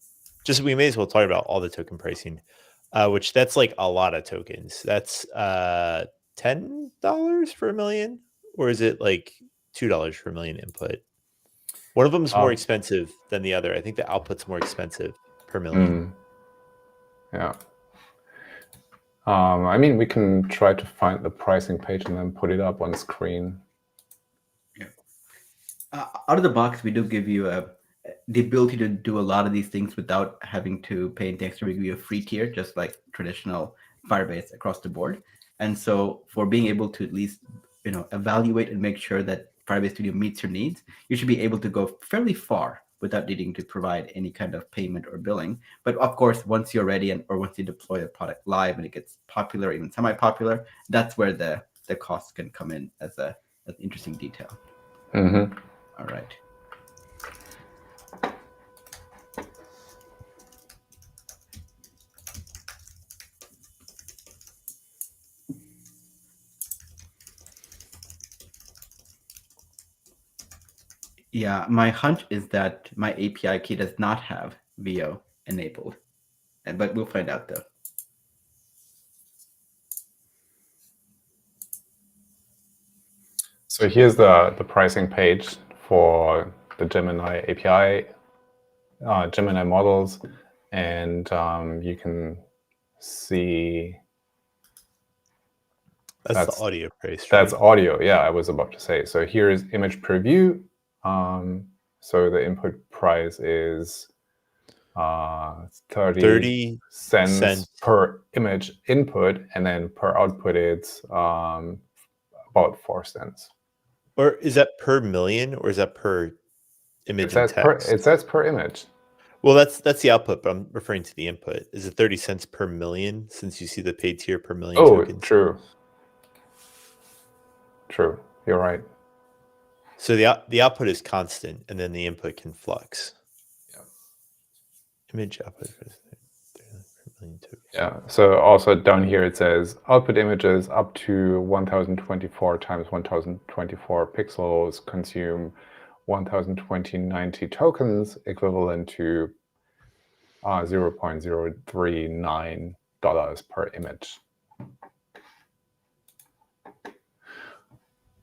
[SPEAKER 2] Just we may as well talk about all the token pricing, which that's like a lot of tokens. That's $10 for 1 million, or is it like $2 for 1 million input? One of them is more expensive than the other. I think the output's more expensive per million.
[SPEAKER 1] Yeah. I mean, we can try to find the pricing page and then put it up on screen.
[SPEAKER 3] Yeah. Out of the box, we do give you the ability to do a lot of these things without having to pay anything extra. We give you a free tier, just like traditional Firebase across the board. And so for being able to at least evaluate and make sure that Firebase Studio meets your needs, you should be able to go fairly far without needing to provide any kind of payment or billing. But of course, once you're ready or once you deploy the product live and it gets popular, even semi-popular, that's where the costs can come in as an interesting detail.
[SPEAKER 1] Mm-hmm.
[SPEAKER 3] All right. Yeah, my hunch is that my API key does not have VO enabled, but we'll find out though.
[SPEAKER 1] So here's the pricing page for the Gemini API, Gemini models, and you can see
[SPEAKER 2] that's the audio price. Right?
[SPEAKER 1] That's audio. Yeah, I was about to say. So here is image per view. So the input price is 30 cents per image input, and then per output it's about 4 cents.
[SPEAKER 2] Or is that per million, or is that per image and text?
[SPEAKER 1] It says per image.
[SPEAKER 2] Well, that's the output, but I'm referring to the input. Is it 30 cents per million, since you see the paid tier per million tokens?
[SPEAKER 1] True. True. You're right.
[SPEAKER 2] So the output is constant, and then the input can flux.
[SPEAKER 1] Yeah.
[SPEAKER 2] Image output per million tokens.
[SPEAKER 1] Yeah. So also down here it says output images up to 1024 times 1024 pixels consume 1090 tokens, equivalent to $0.039 per image.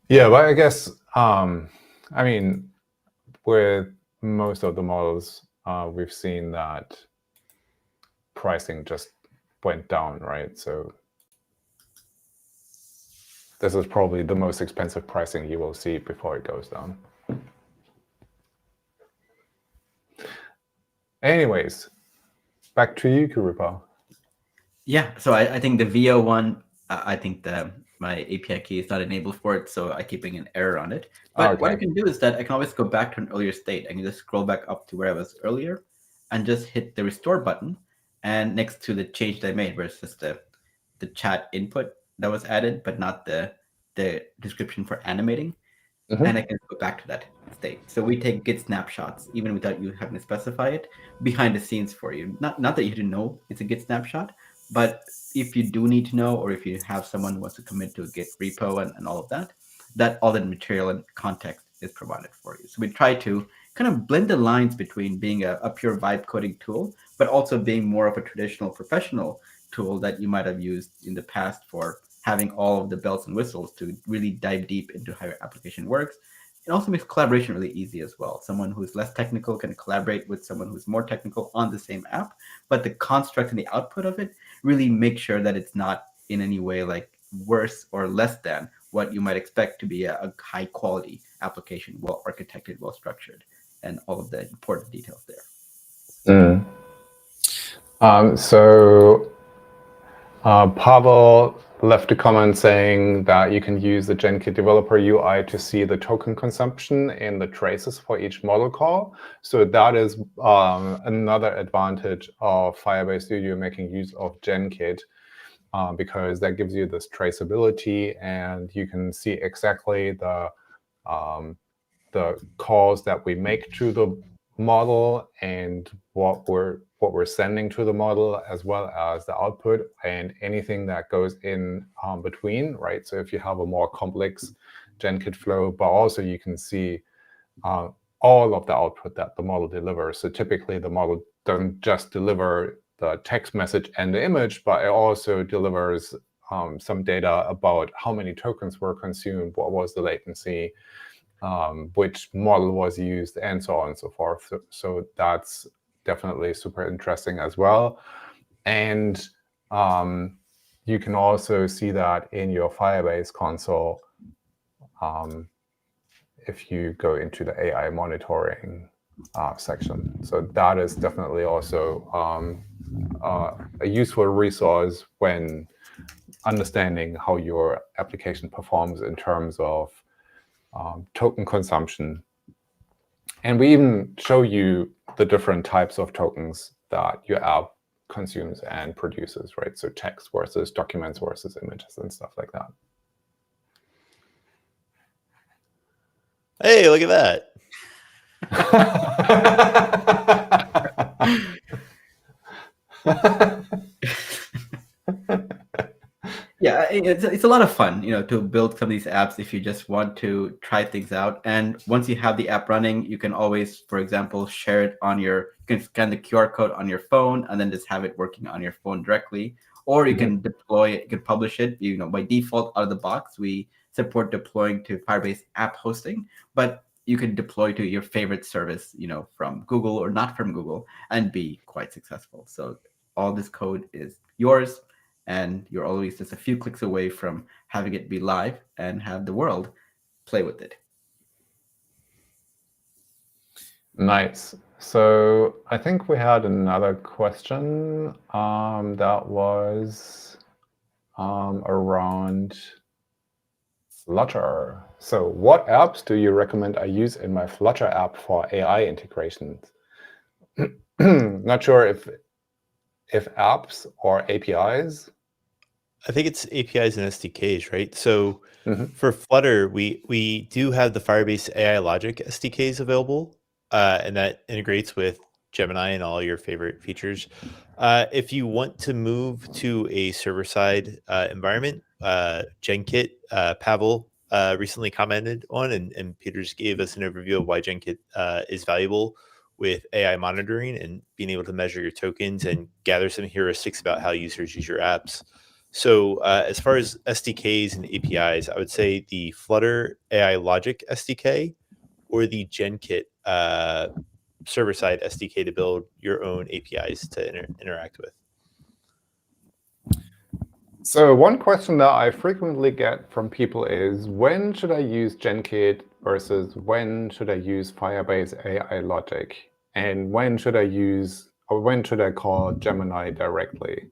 [SPEAKER 1] Yeah, but I guess, I mean, with most of the models, we've seen that pricing just went down, right? So this is probably the most expensive pricing you will see before it goes down. Anyways, back to you, Kurupa.
[SPEAKER 3] Yeah, so I think the VO one, I think my API key is not enabled for it, so I'm keeping an error on it. But what I can do is that I can always go back to an earlier state. I can just scroll back up to where I was earlier and just hit the restore button. And next to the change that I made, where it's just the chat input that was added, but not the description for animating. Mm-hmm. And I can go back to that state. So we take Git snapshots, even without you having to specify it, behind the scenes for you. Not that you didn't know it's a Git snapshot, But if you do need to know, or if you have someone who wants to commit to a Git repo and all of that all that material and context is provided for you. So we try to kind of blend the lines between being a pure vibe coding tool, but also being more of a traditional professional tool that you might have used in the past for having all of the bells and whistles to really dive deep into how your application works. It also makes collaboration really easy as well. Someone who's less technical can collaborate with someone who's more technical on the same app, but the construct and the output of it really make sure that it's not in any way like worse or less than what you might expect to be a high quality application, well architected, well structured, and all of the important details there.
[SPEAKER 1] So Pavel left a comment saying that you can use the GenKit developer UI to see the token consumption in the traces for each model call. So that is another advantage of Firebase Studio making use of GenKit, because that gives you this traceability, and you can see exactly the calls that we make to the model and what we're sending to the model, as well as the output and anything that goes in between, right? So if you have a more complex GenKit flow, but also you can see all of the output that the model delivers. So typically the model doesn't just deliver the text message and the image, but it also delivers some data about how many tokens were consumed, what was the latency, which model was used, and so on and so forth. So that's definitely super interesting as well. And you can also see that in your Firebase console if you go into the AI monitoring section. So that is definitely also a useful resource when understanding how your application performs in terms of token consumption. And we even show you the different types of tokens that your app consumes and produces, right? So text versus documents versus images and stuff like that.
[SPEAKER 2] Hey, look at that.
[SPEAKER 3] Yeah, it's a lot of fun, to build some of these apps if you just want to try things out. And once you have the app running, you can always, for example, share it you can scan the QR code on your phone and then just have it working on your phone directly. Or you can deploy it, you can publish it. By default, out of the box, we support deploying to Firebase app hosting, but you can deploy to your favorite service, from Google or not from Google, and be quite successful. So all this code is yours, and you're always just a few clicks away from having it be live and have the world play with it.
[SPEAKER 1] Nice. So I think we had another question that was around Flutter. So what apps do you recommend I use in my Flutter app for AI integrations? Not sure if apps or APIs.
[SPEAKER 2] I think it's APIs and SDKs, right? So for Flutter, we do have the Firebase AI Logic SDKs available, and that integrates with Gemini and all your favorite features. If you want to move to a server-side environment, GenKit, Pavel recently commented on, and Peters gave us an overview of why GenKit is valuable with AI monitoring and being able to measure your tokens and gather some heuristics about how users use your apps. So as far as SDKs and APIs, I would say the Flutter AI Logic SDK or the GenKit server-side SDK to build your own APIs to interact with.
[SPEAKER 1] So one question that I frequently get from people is, when should I use GenKit versus when should I use Firebase AI Logic? And when should I call Gemini directly?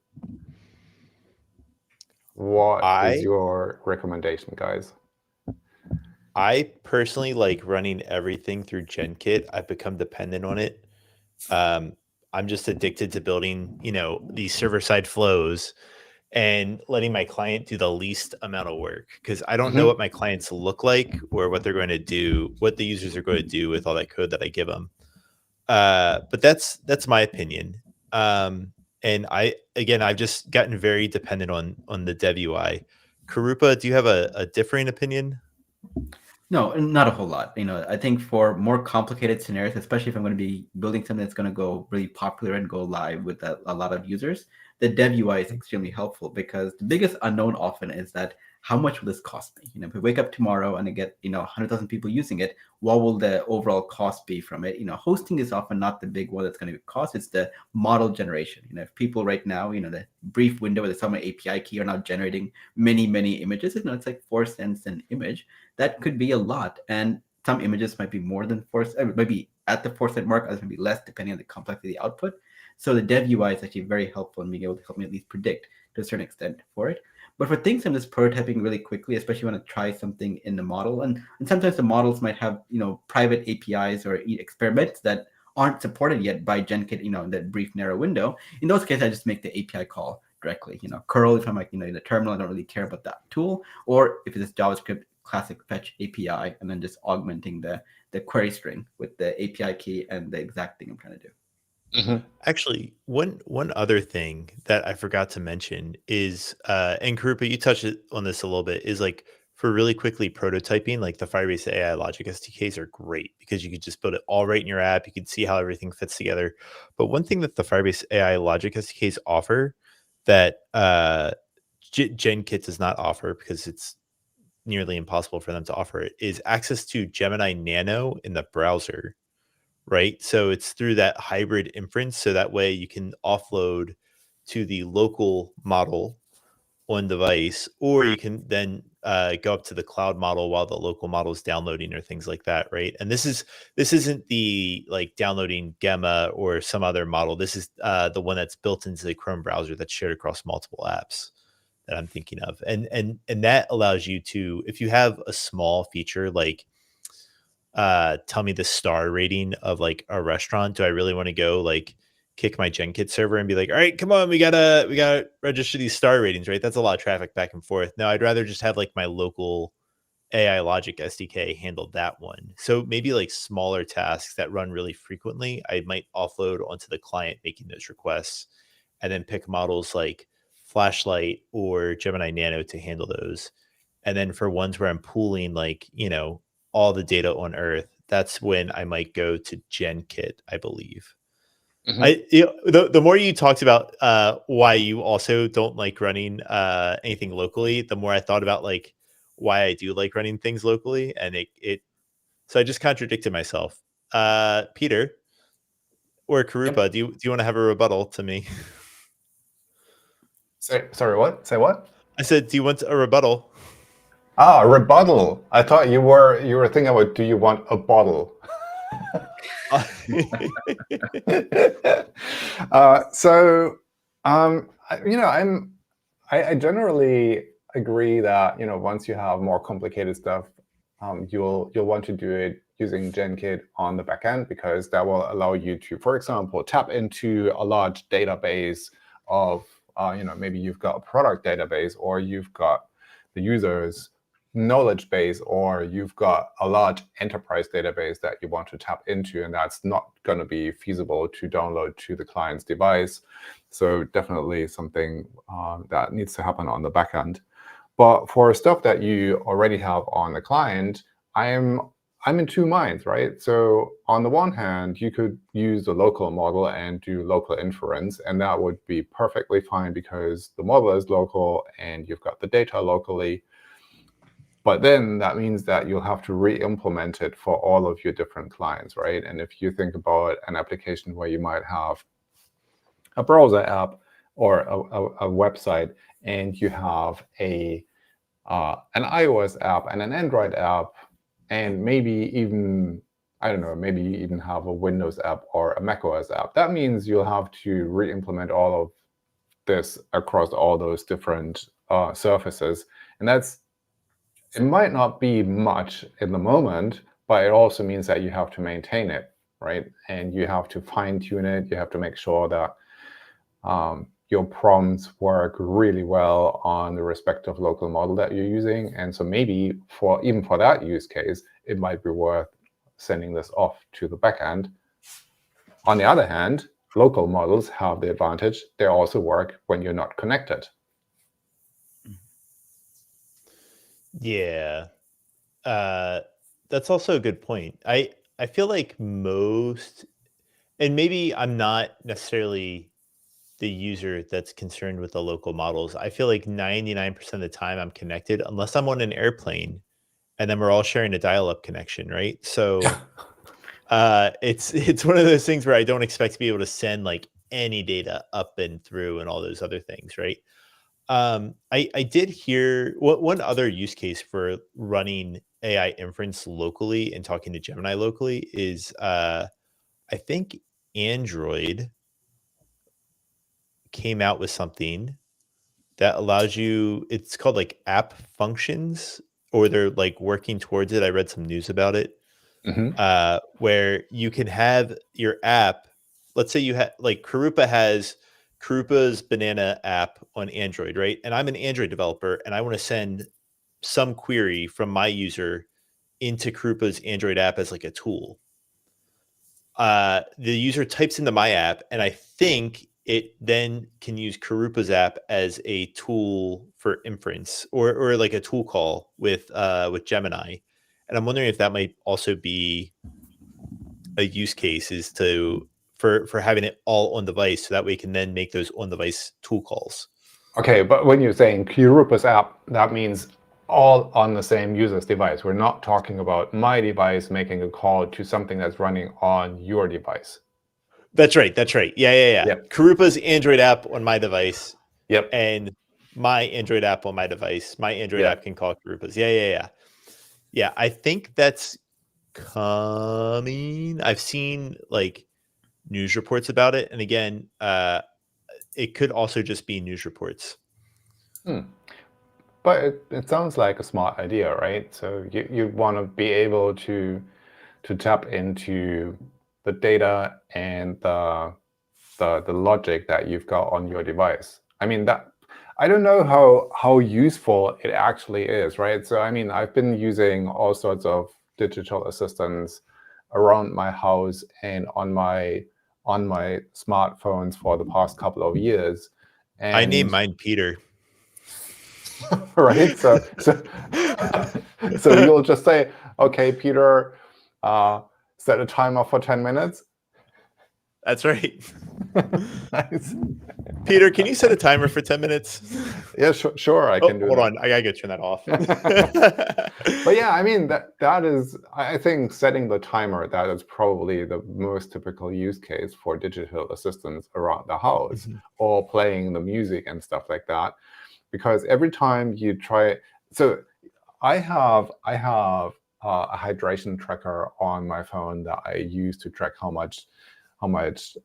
[SPEAKER 1] What is your recommendation, guys?
[SPEAKER 2] I personally like running everything through GenKit. I've become dependent on it. I'm just addicted to building, these server-side flows and letting my client do the least amount of work, because I don't know what my clients look like or what they're going to do, what the users are going to do with all that code that I give them. But that's my opinion. And I've just gotten very dependent on the dev UI. Karupa, do you have a differing opinion?
[SPEAKER 3] No, not a whole lot. I think for more complicated scenarios, especially if I'm going to be building something that's going to go really popular and go live with a lot of users, the dev UI is extremely helpful, because the biggest unknown often is that how much will this cost me? If we wake up tomorrow and I get 100,000 people using it, what will the overall cost be from it? Hosting is often not the big one that's going to cost. It's the model generation. If people right now, the brief window where they saw my API key are now generating many images, it's like 4 cents an image. That could be a lot, and some images might be more than 4 cents, maybe at the 4-cent mark, others might be less, depending on the complexity of the output. So the dev UI is actually very helpful in being able to help me at least predict to a certain extent for it. But for things I'm just prototyping really quickly, especially when I try something in the model, and sometimes the models might have private APIs or experiments that aren't supported yet by GenKit, in that brief narrow window. In those cases, I just make the API call directly. Curl, if I'm like in the terminal, I don't really care about that tool. Or if it's JavaScript, classic fetch API, and then just augmenting the query string with the API key and the exact thing I'm trying to do.
[SPEAKER 2] Actually, one other thing that I forgot to mention is, and Karupa, you touched on this a little bit, is like for really quickly prototyping, like the Firebase AI Logic SDKs are great because you could just build it all right in your app. You can see how everything fits together. But one thing that the Firebase AI Logic SDKs offer that GenKit does not offer, because it's nearly impossible for them to offer it, is access to Gemini Nano in the browser. Right. So it's through that hybrid inference. So that way you can offload to the local model on device, or you can then go up to the cloud model while the local model is downloading or things like that. Right. And this isn't the like downloading Gemma or some other model. This is the one that's built into the Chrome browser that's shared across multiple apps that I'm thinking of. And that allows you to, if you have a small feature like tell me the star rating of like a restaurant, do I really want to go like kick my GenKit server and be like, all right, come on, we gotta register these star ratings, right? That's a lot of traffic back and forth. No, I'd rather just have like my local AI Logic SDK handle that one. So maybe like smaller tasks that run really frequently, I might offload onto the client making those requests, and then pick models like Flashlight or Gemini Nano to handle those. And then for ones where I'm pooling like, all the data on Earth, that's when I might go to GenKit, I believe. The more you talked about why you also don't like running anything locally, the more I thought about like why I do like running things locally, and so I just contradicted myself. Peter or Karupa, do you want to have a rebuttal to me?
[SPEAKER 1] Sorry, what? Say what?
[SPEAKER 2] I said, do you want a rebuttal?
[SPEAKER 1] Ah, rebuttal. I thought you were thinking about, do you want a bottle? I generally agree that once you have more complicated stuff, you'll want to do it using GenKit on the backend, because that will allow you to, for example, tap into a large database of maybe you've got a product database, or you've got the users knowledge base, or you've got a large enterprise database that you want to tap into, and that's not going to be feasible to download to the client's device. So definitely something that needs to happen on the back end. But for stuff that you already have on the client, I'm in two minds, right? So on the one hand, you could use the local model and do local inference, and that would be perfectly fine because the model is local and you've got the data locally. But then that means that you'll have to re-implement it for all of your different clients, right? And if you think about an application where you might have a browser app or a website, and you have an iOS app and an Android app, and maybe even, I don't know, maybe you even have a Windows app or a macOS app, that means you'll have to re-implement all of this across all those different surfaces. And it might not be much in the moment, but it also means that you have to maintain it, right? And you have to fine-tune it. You have to make sure that your prompts work really well on the respective local model that you're using. And so maybe even for that use case, it might be worth sending this off to the backend. On the other hand, local models have the advantage. They also work when you're not connected.
[SPEAKER 2] Yeah. That's also a good point. I feel like most, and maybe I'm not necessarily the user that's concerned with the local models. I feel like 99% of the time I'm connected, unless I'm on an airplane, and then we're all sharing a dial-up connection, right? So it's one of those things where I don't expect to be able to send like any data up and through and all those other things, right? I did hear one other use case for running AI inference locally and talking to Gemini locally is I think Android came out with something that allows you, it's called like app functions, or they're like working towards it. I read some news about it, where you can have your app, let's say you have like Karupa's banana app on Android, right? And I'm an Android developer and I want to send some query from my user into Karupa's Android app as like a tool. The user types into my app, and I think it then can use Karupa's app as a tool for inference, or like a tool call with Gemini. And I'm wondering if that might also be a use case, is for having it all on device, so that way you can then make those on device tool calls.
[SPEAKER 1] Okay, but when you're saying Karupa's app, that means all on the same user's device. We're not talking about my device making a call to something that's running on your device.
[SPEAKER 2] That's right. Yeah.
[SPEAKER 1] Yep.
[SPEAKER 2] Karupa's Android app on my device.
[SPEAKER 1] Yep.
[SPEAKER 2] And my Android app on my device. My Android app can call Karupa's. Yeah. Yeah, I think that's coming. I've seen like news reports about it. And again, it could also just be news reports.
[SPEAKER 1] But it sounds like a smart idea, right? So you want to be able to tap into the data and the logic that you've got on your device. I mean, that I don't know how useful it actually is, right? So I mean, I've been using all sorts of digital assistants around my house and on my smartphones for the past couple of years. And
[SPEAKER 2] I named mine Peter.
[SPEAKER 1] Right, so you'll just say, okay, Peter, set a timer for 10 minutes.
[SPEAKER 2] That's right.
[SPEAKER 1] Nice.
[SPEAKER 2] Peter, can you set a timer for 10 minutes?
[SPEAKER 1] Yeah, sure, I can do
[SPEAKER 2] hold
[SPEAKER 1] that.
[SPEAKER 2] on, I gotta go turn that off.
[SPEAKER 1] But yeah, I mean, that is, I think setting the timer, that is probably the most typical use case for digital assistants around the house, or playing the music and stuff like that. Because every time you try, so I have a hydration tracker on my phone that I use to track how much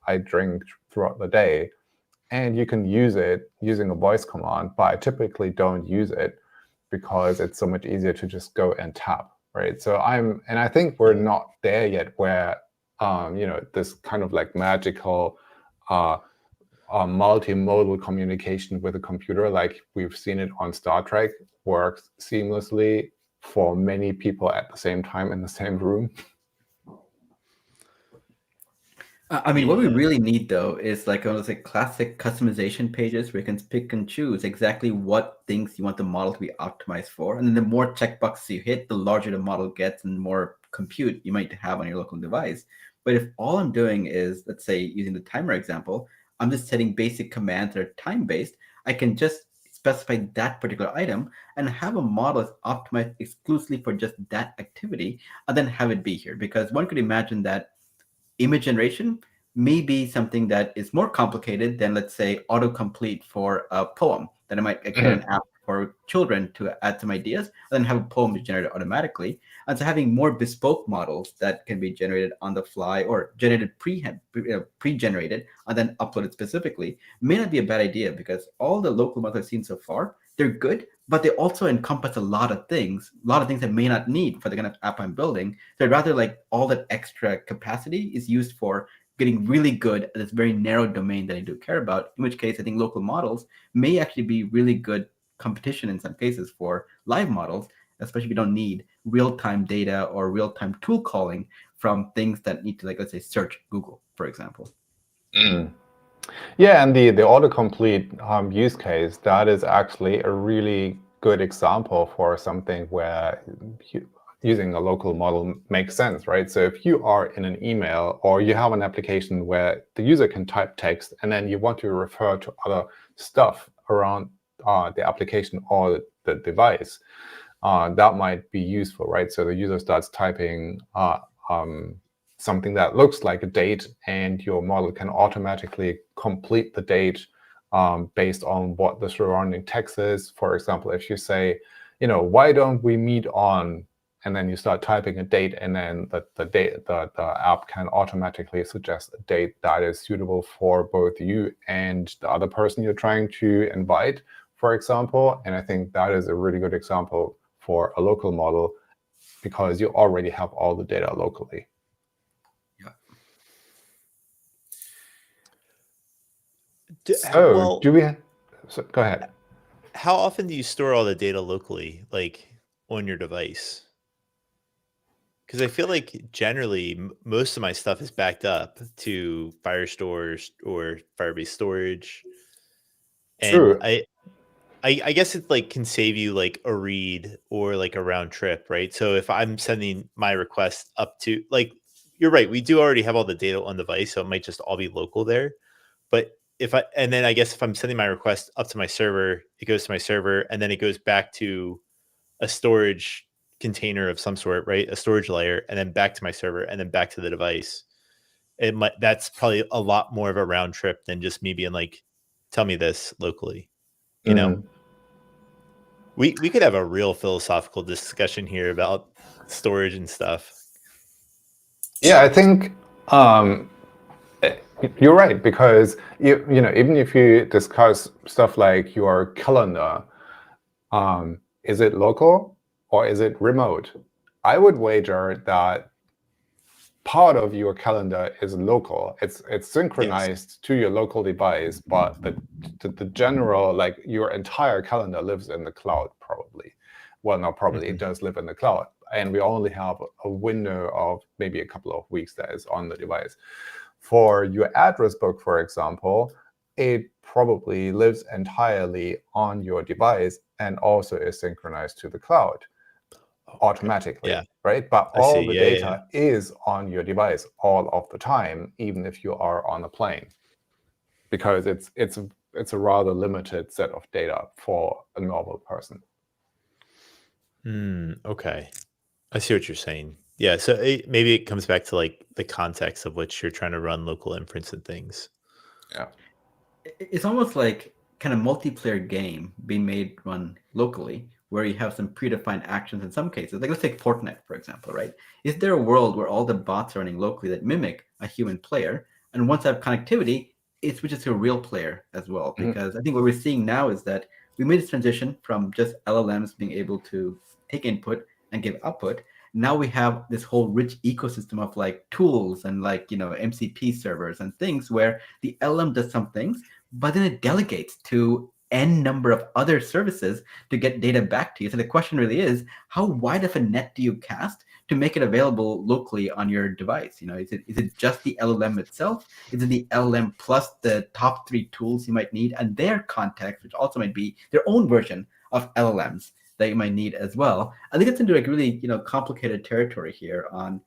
[SPEAKER 1] I drink throughout the day, and you can use it using a voice command. But I typically don't use it because it's so much easier to just go and tap, right? So I think we're not there yet where this kind of like magical multimodal communication with a computer, like we've seen it on Star Trek, works seamlessly for many people at the same time in the same room.
[SPEAKER 3] I mean, what we really need, though, is like one of those classic customization pages where you can pick and choose exactly what things you want the model to be optimized for. And then the more checkboxes you hit, the larger the model gets and the more compute you might have on your local device. But if all I'm doing is, let's say, using the timer example, I'm just setting basic commands that are time-based, I can just specify that particular item and have a model that's optimized exclusively for just that activity, and then have it be here. Because one could imagine that image generation may be something that is more complicated than, let's say, autocomplete for a poem. Then I might create an app for children to add some ideas, and then have a poem generated automatically. And so having more bespoke models that can be generated on the fly or generated pre-generated and then uploaded specifically may not be a bad idea, because all the local models I've seen so far, they're good, but they also encompass a lot of things I may not need for the kind of app I'm building. So I'd rather like all that extra capacity is used for getting really good at this very narrow domain that I do care about, in which case I think local models may actually be really good competition in some cases for live models, especially if you don't need real-time data or real-time tool calling from things that need to, like, let's say, search Google, for example.
[SPEAKER 1] Yeah, and the autocomplete use case, that is actually a really good example for something where using a local model makes sense, right? So if you are in an email or you have an application where the user can type text and then you want to refer to other stuff around the application or the device, that might be useful, right? So the user starts typing something that looks like a date, and your model can automatically complete the date based on what the surrounding text is. For example, if you say, why don't we meet on, and then you start typing a date, and then the app can automatically suggest a date that is suitable for both you and the other person you're trying to invite, for example. And I think that is a really good example for a local model because you already have all the data locally. So go ahead.
[SPEAKER 2] How often do you store all the data locally, like on your device? Because I feel like generally most of my stuff is backed up to Firestore or Firebase storage. And
[SPEAKER 1] True.
[SPEAKER 2] I guess it like can save you like a read or like a round trip, right? So if I'm sending my request up to, like, you're right, we do already have all the data on the device, so it might just all be local there. But then I guess if I'm sending my request up to my server, it goes to my server, and then it goes back to a storage container of some sort, right? A storage layer, and then back to my server, and then back to the device. That's probably a lot more of a round trip than just me being like, tell me this locally. You know, we could have a real philosophical discussion here about storage and stuff.
[SPEAKER 1] Yeah, I think you're right, because even if you discuss stuff like your calendar, is it local or is it remote? I would wager that part of your calendar is local. It's synchronized to your local device, but the general, like your entire calendar lives in the cloud probably. Well, not probably, it does live in the cloud. And we only have a window of maybe a couple of weeks that is on the device. For your address book, for example, it probably lives entirely on your device and also is synchronized to the cloud automatically, right? But all the data is on your device all of the time, even if you are on a plane, because it's a rather limited set of data for a normal person.
[SPEAKER 2] Okay, I see what you're saying. Yeah, so maybe it comes back to like the context of which you're trying to run local inference and things.
[SPEAKER 1] Yeah,
[SPEAKER 3] it's almost like kind of multiplayer game being made run locally, where you have some predefined actions in some cases. Like let's take Fortnite, for example, right? Is there a world where all the bots are running locally that mimic a human player? And once I have connectivity, it switches to a real player as well. Because I think what we're seeing now is that we made this transition from just LLMs being able to take input and give output. Now we have this whole rich ecosystem of like tools and like, MCP servers and things where the LLM does some things, but then it delegates to n number of other services to get data back to you. So the question really is, how wide of a net do you cast to make it available locally on your device? Is it just the LLM itself? Is it the LLM plus the top 3 tools you might need and their context, which also might be their own version of LLMs that you might need as well? I think it's into like really complicated territory here on,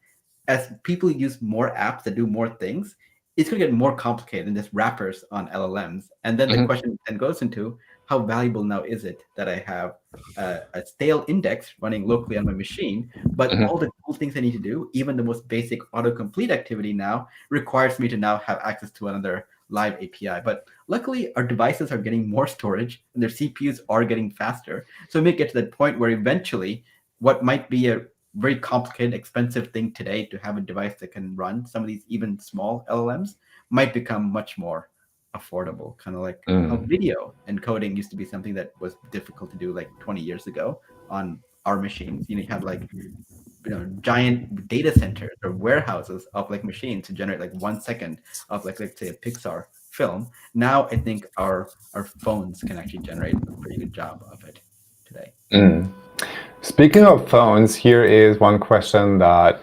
[SPEAKER 3] as people use more apps that do more things, it's going to get more complicated than just wrappers on LLMs. And then the question then goes into, how valuable now is it that I have a stale index running locally on my machine, but all the cool things I need to do, even the most basic autocomplete activity now, requires me to now have access to another live API. But luckily, our devices are getting more storage and their CPUs are getting faster. So we may get to that point where eventually what might be a very complicated, expensive thing today to have a device that can run some of these even small LLMs might become much more affordable. Kind of like how video encoding used to be something that was difficult to do like 20 years ago on our machines. You have like giant data centers or warehouses of like machines to generate like 1 second of like let's say a Pixar film. Now I think our phones can actually generate a pretty good job of it today.
[SPEAKER 1] Speaking of phones, here is one question that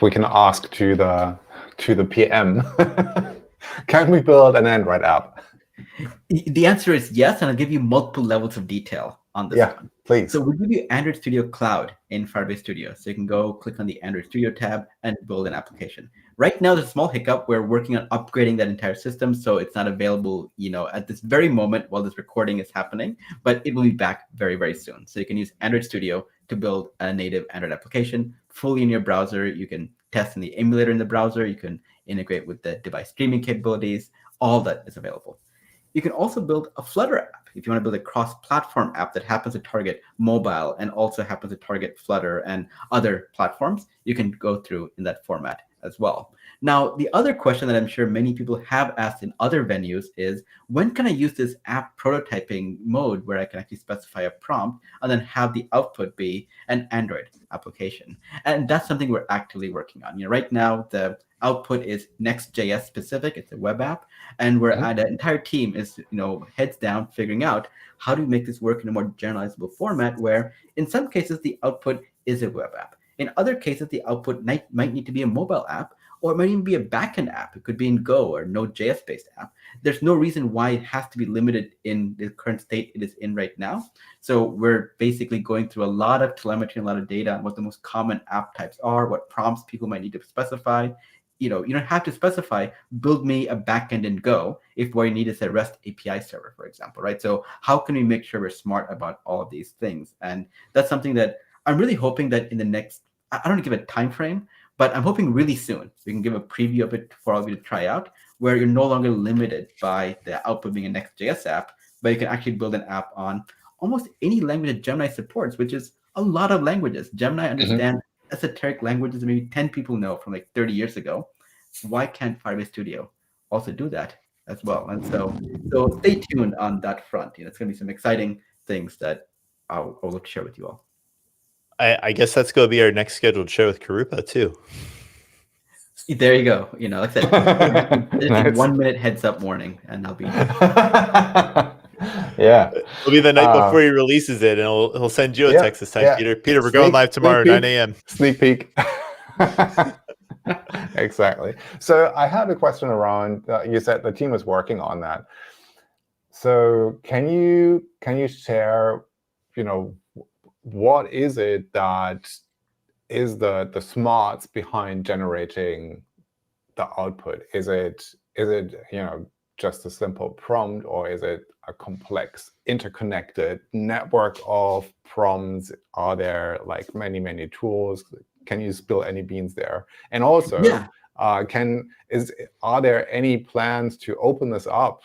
[SPEAKER 1] we can ask to the to the PM, can we build an Android app?
[SPEAKER 3] The answer is yes, and I'll give you multiple levels of detail on this one.
[SPEAKER 1] Please.
[SPEAKER 3] So we give you Android Studio Cloud in Firebase Studio. So you can go click on the Android Studio tab and build an application. Right now, there's a small hiccup. We're working on upgrading that entire system, so it's not available, at this very moment while this recording is happening, but it will be back very, very soon. So you can use Android Studio to build a native Android application fully in your browser. You can test in the emulator in the browser. You can integrate with the device streaming capabilities. All that is available. You can also build a Flutter app. If you want to build a cross-platform app that happens to target mobile and also happens to target Flutter and other platforms, you can go through in that format as well. Now, the other question that I'm sure many people have asked in other venues is, when can I use this app prototyping mode where I can actually specify a prompt and then have the output be an Android application? And that's something we're actively working on. Right now, the output is Next.js specific. It's a web app. And we're at an entire team is, heads down figuring out how to make this work in a more generalizable format where in some cases the output is a web app. In other cases, the output might need to be a mobile app, or it might even be a backend app. It could be in Go or Node.js based app. There's no reason why it has to be limited in the current state it is in right now. So we're basically going through a lot of telemetry and a lot of data on what the most common app types are, what prompts people might need to specify. You don't have to specify, build me a backend in Go if what you need is a REST API server, for example, right? So how can we make sure we're smart about all of these things? And that's something that I'm really hoping that in the next, I don't want to give a time frame, but I'm hoping really soon we can give a preview of it for all of you to try out, where you're no longer limited by the output being a Next.js app, but you can actually build an app on almost any language that Gemini supports, which is a lot of languages. Gemini understands esoteric languages that maybe 10 people know from like 30 years ago. Why can't Firebase Studio also do that as well? And so stay tuned on that front. It's going to be some exciting things that I'll look to share with you all.
[SPEAKER 2] I guess that's going to be our next scheduled show with Karupa too.
[SPEAKER 3] There you go. Like I said, nice. 1 minute heads up warning, and I'll be.
[SPEAKER 1] Yeah,
[SPEAKER 2] it'll be the night before he releases it, and he'll send you a text this time, Peter. Peter, we're going live tomorrow, 9 a.m.
[SPEAKER 1] Sneak peek. Exactly. So I had a question around. You said the team is working on that. So can you share, what is it that is the smarts behind generating the output? Is it just a simple prompt, or is it a complex interconnected network of prompts? Are there like many tools? Can you spill any beans there? And also, are there any plans to open this up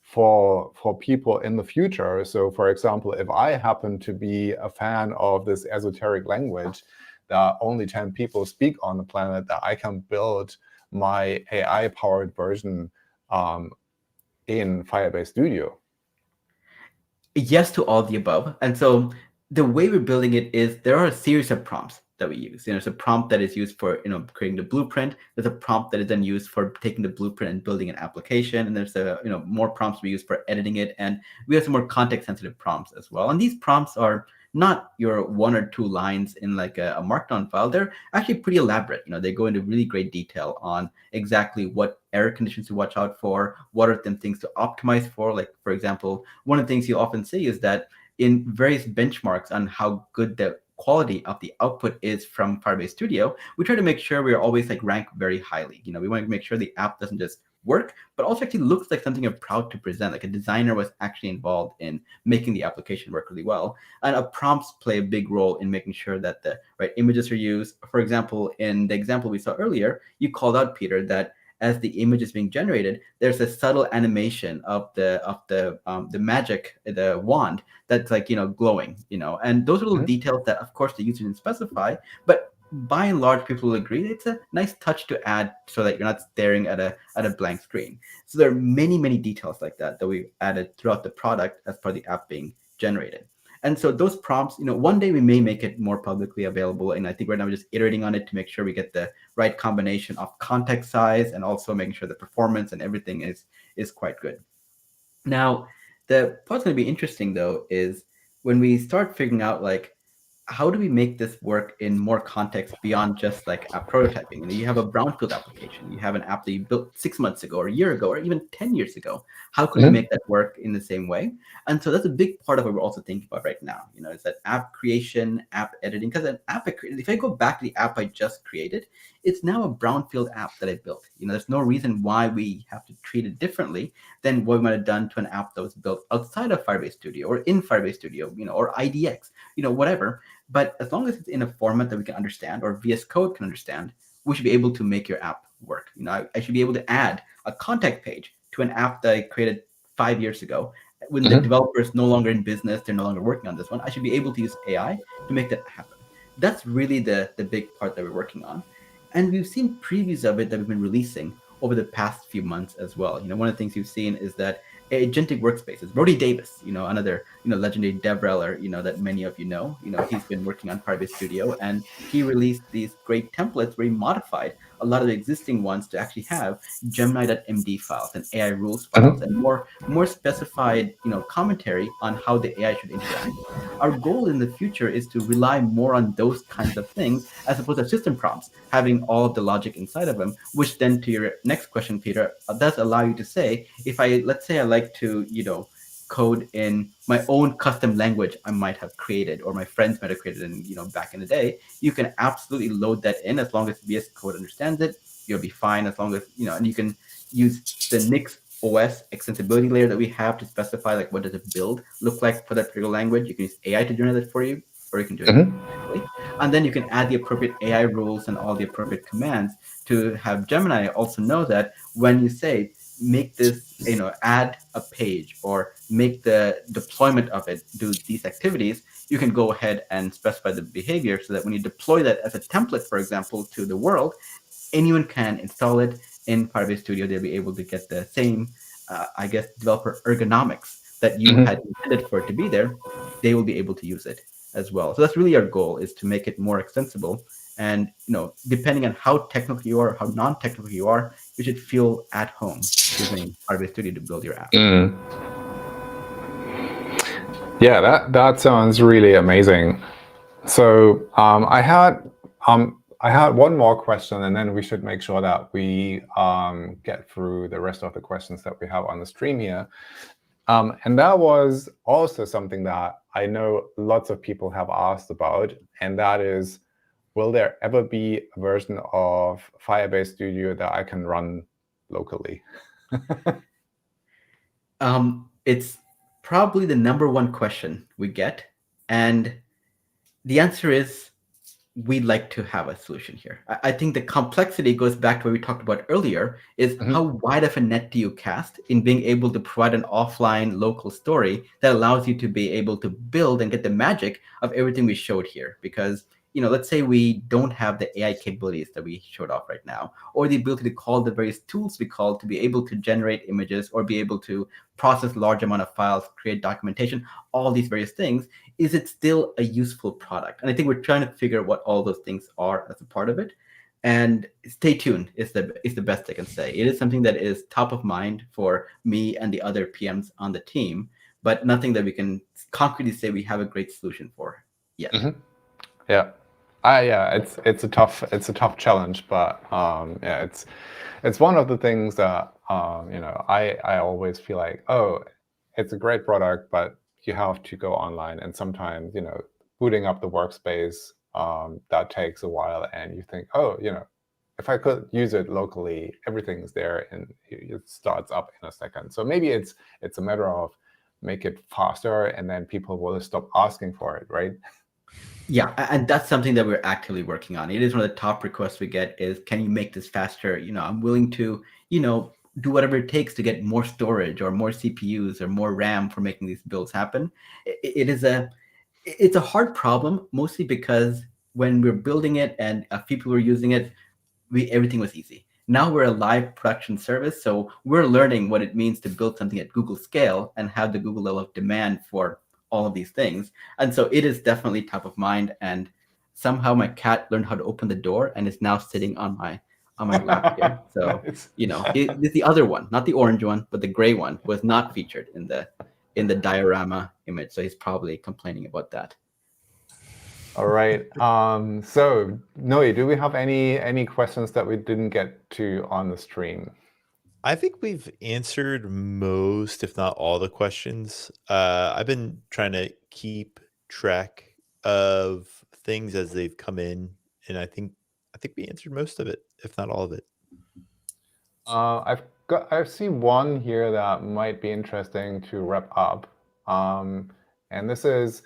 [SPEAKER 1] for people in the future? So for example, if I happen to be a fan of this esoteric language that only 10 people speak on the planet, that I can build my AI-powered version in Firebase Studio?
[SPEAKER 3] Yes to all the above. And so the way we're building it is there are a series of prompts that we use. There's a prompt that is used for creating the blueprint. There's a prompt that is then used for taking the blueprint and building an application. And there's more prompts we use for editing it. And we have some more context-sensitive prompts as well. And these prompts are not your 1 or 2 lines in like a markdown file. They're actually pretty elaborate. They go into really great detail on exactly what error conditions to watch out for, what are the things to optimize for. Like, for example, one of the things you often see is that in various benchmarks on how good the quality of the output is from Firebase Studio, we try to make sure we're always like ranked very highly. We want to make sure the app doesn't just work, but also actually looks like something you're proud to present, like a designer was actually involved in making the application work really well. And prompts play a big role in making sure that the right images are used. For example, in the example we saw earlier, you called out, Peter, that as the image is being generated, there's a subtle animation of the magic, the wand that's like glowing, and those are little details that of course the user didn't specify, but by and large people will agree it's a nice touch to add so that you're not staring at a blank screen. So there are many details like that we added throughout the product as part of the app being generated. And so those prompts, one day we may make it more publicly available. And I think right now we're just iterating on it to make sure we get the right combination of context size and also making sure the performance and everything is quite good. Now, the part's going to be interesting, though, is when we start figuring out, like, how do we make this work in more context beyond just like app prototyping? You know, you have a brownfield application, you have an app that you built 6 months ago or a year ago or even 10 years ago. How could we make that work in the same way? And so that's a big part of what we're also thinking about right now. You know, is that app creation, app editing. Because an app, if I go back to the app I just created, it's now a brownfield app that I built. You know, there's no reason why we have to treat it differently than what we might have done to an app that was built outside of Firebase Studio or in Firebase Studio, you know, or IDX, you know, whatever. But as long as it's in a format that we can understand or VS Code can understand, we should be able to make your app work. You know, I should be able to add a contact page to an app that I created 5 years ago. When the developer is no longer in business, they're no longer working on this one, I should be able to use AI to make that happen. That's really the big part that we're working on. And we've seen previews of it that we've been releasing over the past few months as well. You know, one of the things you've seen is that agentic workspaces. Brody Davis, you know, another, you know, legendary DevReller, you know, that many of you know, he's been working on Firebase Studio, and he released these great templates where he modified a lot of the existing ones to actually have Gemini.md files and AI rules files and more specified, you know, commentary on how the AI should interact. Our goal in the future is to rely more on those kinds of things as opposed to system prompts having all of the logic inside of them, which then to your next question, Peter, does allow you to say, if let's say I like to, you know, code in my own custom language I might have created or my friends might have created in, you know, back in the day, you can absolutely load that in as long as VS Code understands it. You'll be fine as long as, you know, and you can use the Nix OS extensibility layer that we have to specify like what does a build look like for that particular language. You can use AI to generate that for you, or you can do it manually. And then you can add the appropriate AI rules and all the appropriate commands to have Gemini also know that when you say make this, you know, add a page or make the deployment of it do these activities, you can go ahead and specify the behavior so that when you deploy that as a template, for example, to the world, anyone can install it in Firebase Studio. They'll be able to get the same, I guess, developer ergonomics that you had intended for it to be there. They will be able to use it as well. So that's really our goal, is to make it more extensible. And, you know, depending on how technical you are, how non-technical you are, you should feel at home using Firebase Studio to build your app.
[SPEAKER 1] Yeah, that sounds really amazing. So I had one more question, and then we should make sure that we get through the rest of the questions that we have on the stream here. And that was also something that I know lots of people have asked about, and that is, will there ever be a version of Firebase Studio that I can run locally?
[SPEAKER 3] It's probably the #1 question we get. And the answer is, we'd like to have a solution here. I think the complexity goes back to what we talked about earlier, is how wide of a net do you cast in being able to provide an offline local story that allows you to be able to build and get the magic of everything we showed here. Because, you know, let's say we don't have the AI capabilities that we showed off right now, or the ability to call the various tools we call to be able to generate images or be able to process large amount of files, create documentation, all these various things. Is it still a useful product? And I think we're trying to figure out what all those things are as a part of it. And stay tuned is the best I can say. It is something that is top of mind for me and the other PMs on the team, but nothing that we can concretely say we have a great solution for yet.
[SPEAKER 1] Yeah. Yeah, it's a tough challenge, but yeah, it's one of the things that you know, I always feel like, oh, it's a great product, but you have to go online, and sometimes, you know, booting up the workspace, that takes a while, and you think, oh, you know, if I could use it locally, everything's there and it starts up in a second. So maybe it's a matter of make it faster, and then people will stop asking for it, right?
[SPEAKER 3] Yeah, and that's something that we're actively working on. It is one of the top requests we get is, can you make this faster? You know, I'm willing to, you know, do whatever it takes to get more storage or more CPUs or more RAM for making these builds happen. It's a hard problem, mostly because when we're building it and people were using it, everything was easy. Now we're a live production service, so we're learning what it means to build something at Google scale and have the Google level of demand for all of these things. And so it is definitely top of mind. And somehow my cat learned how to open the door and is now sitting on my lap here. So nice. You know, it's the other one, not the orange one, but the gray one was not featured in the diorama image. So he's probably complaining about that.
[SPEAKER 1] All right. So Noe, do we have any questions that we didn't get to on the stream?
[SPEAKER 2] I think we've answered most, if not all, the questions. I've been trying to keep track of things as they've come in, and I think we answered most of it, if not all of it.
[SPEAKER 1] I've seen one here that might be interesting to wrap up, and this is: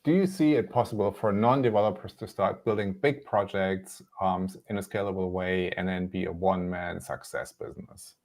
[SPEAKER 1] do you see it possible for non-developers to start building big projects in a scalable way and then be a one-man success business?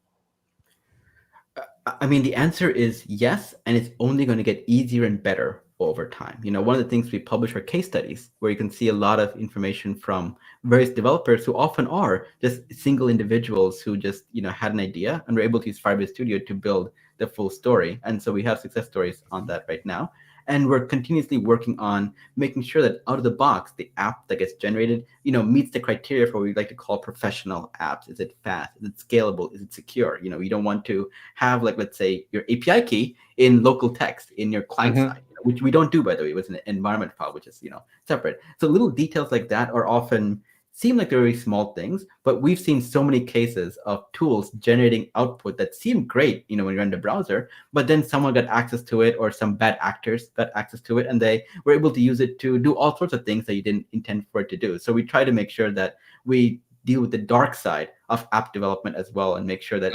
[SPEAKER 3] I mean, the answer is yes, and it's only going to get easier and better over time. One of the things we publish are case studies where you can see a lot of information from various developers who often are just single individuals who just, had an idea and were able to use Firebase Studio to build the full story. And so we have success stories on that right now. And we're continuously working on making sure that out of the box, the app that gets generated, meets the criteria for what we like to call professional apps. Is it fast? Is it scalable? Is it secure? You don't want to have, like, let's say, your API key in local text in your client side, which we don't do, by the way. It was an environment file, which is, separate. So little details like that are often seem like they're very small things, but we've seen so many cases of tools generating output that seem great, when you're in the browser, but then someone got access to it or some bad actors got access to it and they were able to use it to do all sorts of things that you didn't intend for it to do. So we try to make sure that we deal with the dark side of app development as well and make sure that,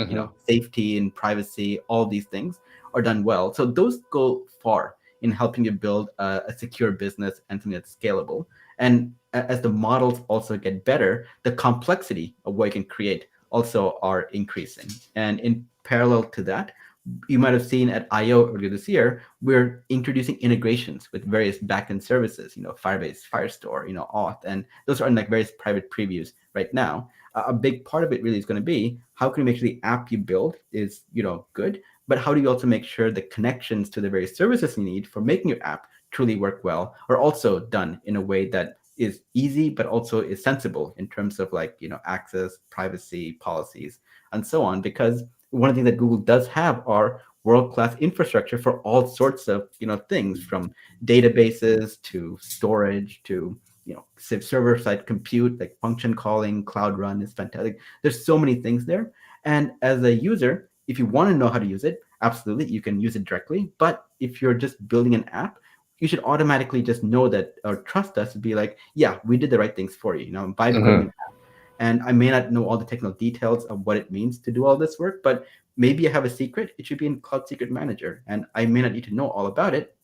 [SPEAKER 3] safety and privacy, all these things are done well. So those go far in helping you build a secure business and something that's scalable. And as the models also get better, the complexity of what you can create also are increasing. And in parallel to that, you might have seen at I/O earlier this year, we're introducing integrations with various backend services, Firebase, Firestore, Auth, and those are in like various private previews right now. A big part of it really is going to be how can you make sure the app you build is, good, but how do you also make sure the connections to the various services you need for making your app truly work well are also done in a way that is easy, but also is sensible in terms of access, privacy, policies, and so on. Because one of the things that Google does have are world-class infrastructure for all sorts of things, from databases to storage to server-side compute, like function calling, Cloud Run is fantastic. There's so many things there. And as a user, if you want to know how to use it, absolutely, you can use it directly. But if you're just building an app, you should automatically just know that or trust us to be like, yeah, we did the right things for you, by building an app. And I may not know all the technical details of what it means to do all this work, but maybe I have a secret. It should be in Cloud Secret Manager. And I may not need to know all about it.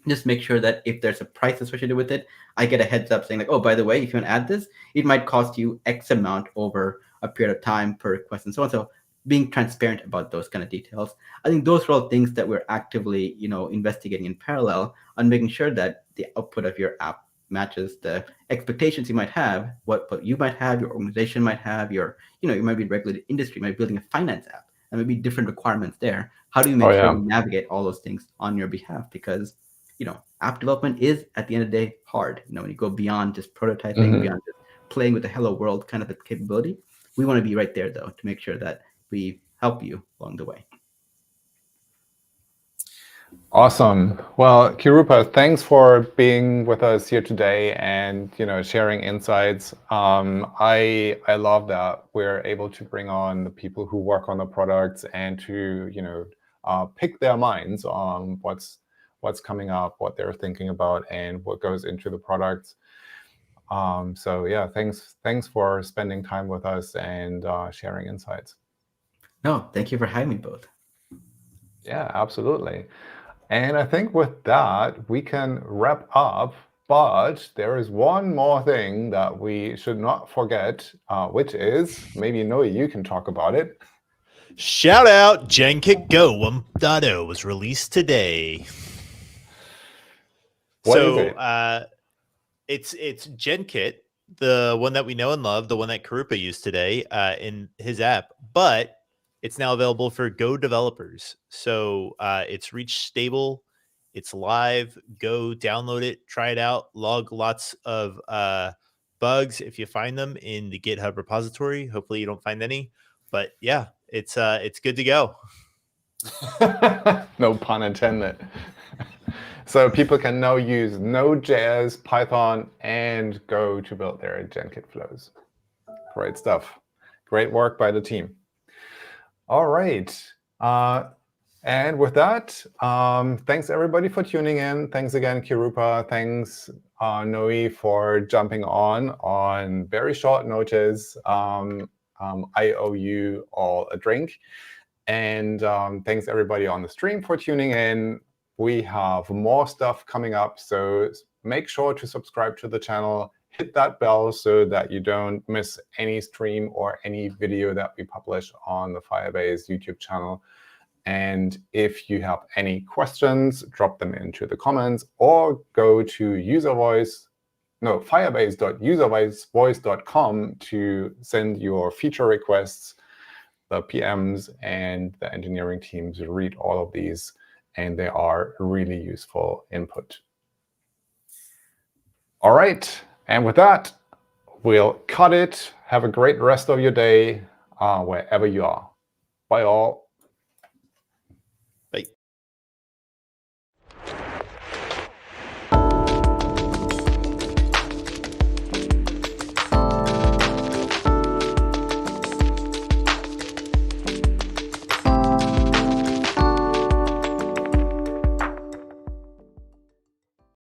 [SPEAKER 3] Just make sure that if there's a price associated with it, I get a heads up saying like, oh, by the way, if you want to add this, it might cost you X amount over a period of time per request and so on. So being transparent about those kind of details. I think those are all things that we're actively, investigating in parallel on making sure that the output of your app matches the expectations you might have, what you might have, your organization might have, you might be in regulated industry, you might be building a finance app, and maybe different requirements there. How do you make sure you navigate all those things on your behalf? Because, app development is, at the end of the day, hard. When you go beyond just prototyping, beyond just playing with the hello world kind of a capability, we want to be right there, though, to make sure that we help you along the way.
[SPEAKER 1] Awesome. Well, Kirupa, thanks for being with us here today and sharing insights. I love that we're able to bring on the people who work on the products and to pick their minds on what's coming up, what they're thinking about, and what goes into the products. So yeah, thanks for spending time with us and sharing insights.
[SPEAKER 3] No, thank you for having me both.
[SPEAKER 1] Yeah, absolutely. And I think with that, we can wrap up. But there is one more thing that we should not forget, which is, maybe Noe, you can talk about it.
[SPEAKER 2] Shout out, GenKit Go 1.0 was released today.
[SPEAKER 1] What is it?
[SPEAKER 2] It's GenKit, the one that we know and love, the one that Kirupa used today in his app, but it's now available for Go developers. So it's reached stable. It's live. Go download it, try it out, log lots of bugs if you find them in the GitHub repository. Hopefully you don't find any. But yeah, it's good to go.
[SPEAKER 1] No pun intended. So people can now use Node.js, Python, and Go to build their Jenkins flows. Great stuff. Great work by the team. All right. And with that, thanks everybody for tuning in. Thanks again, Kirupa. Thanks, Noe, for jumping on very short notice. I owe you all a drink. And thanks everybody on the stream for tuning in. We have more stuff coming up, so make sure to subscribe to the channel. Hit that bell so that you don't miss any stream or any video that we publish on the Firebase YouTube channel. And if you have any questions, drop them into the comments or go to firebase.uservoice.com to send your feature requests. The PMs and the engineering teams read all of these, and they are really useful input. All right. And with that, we'll cut it. Have a great rest of your day wherever you are. Bye, all.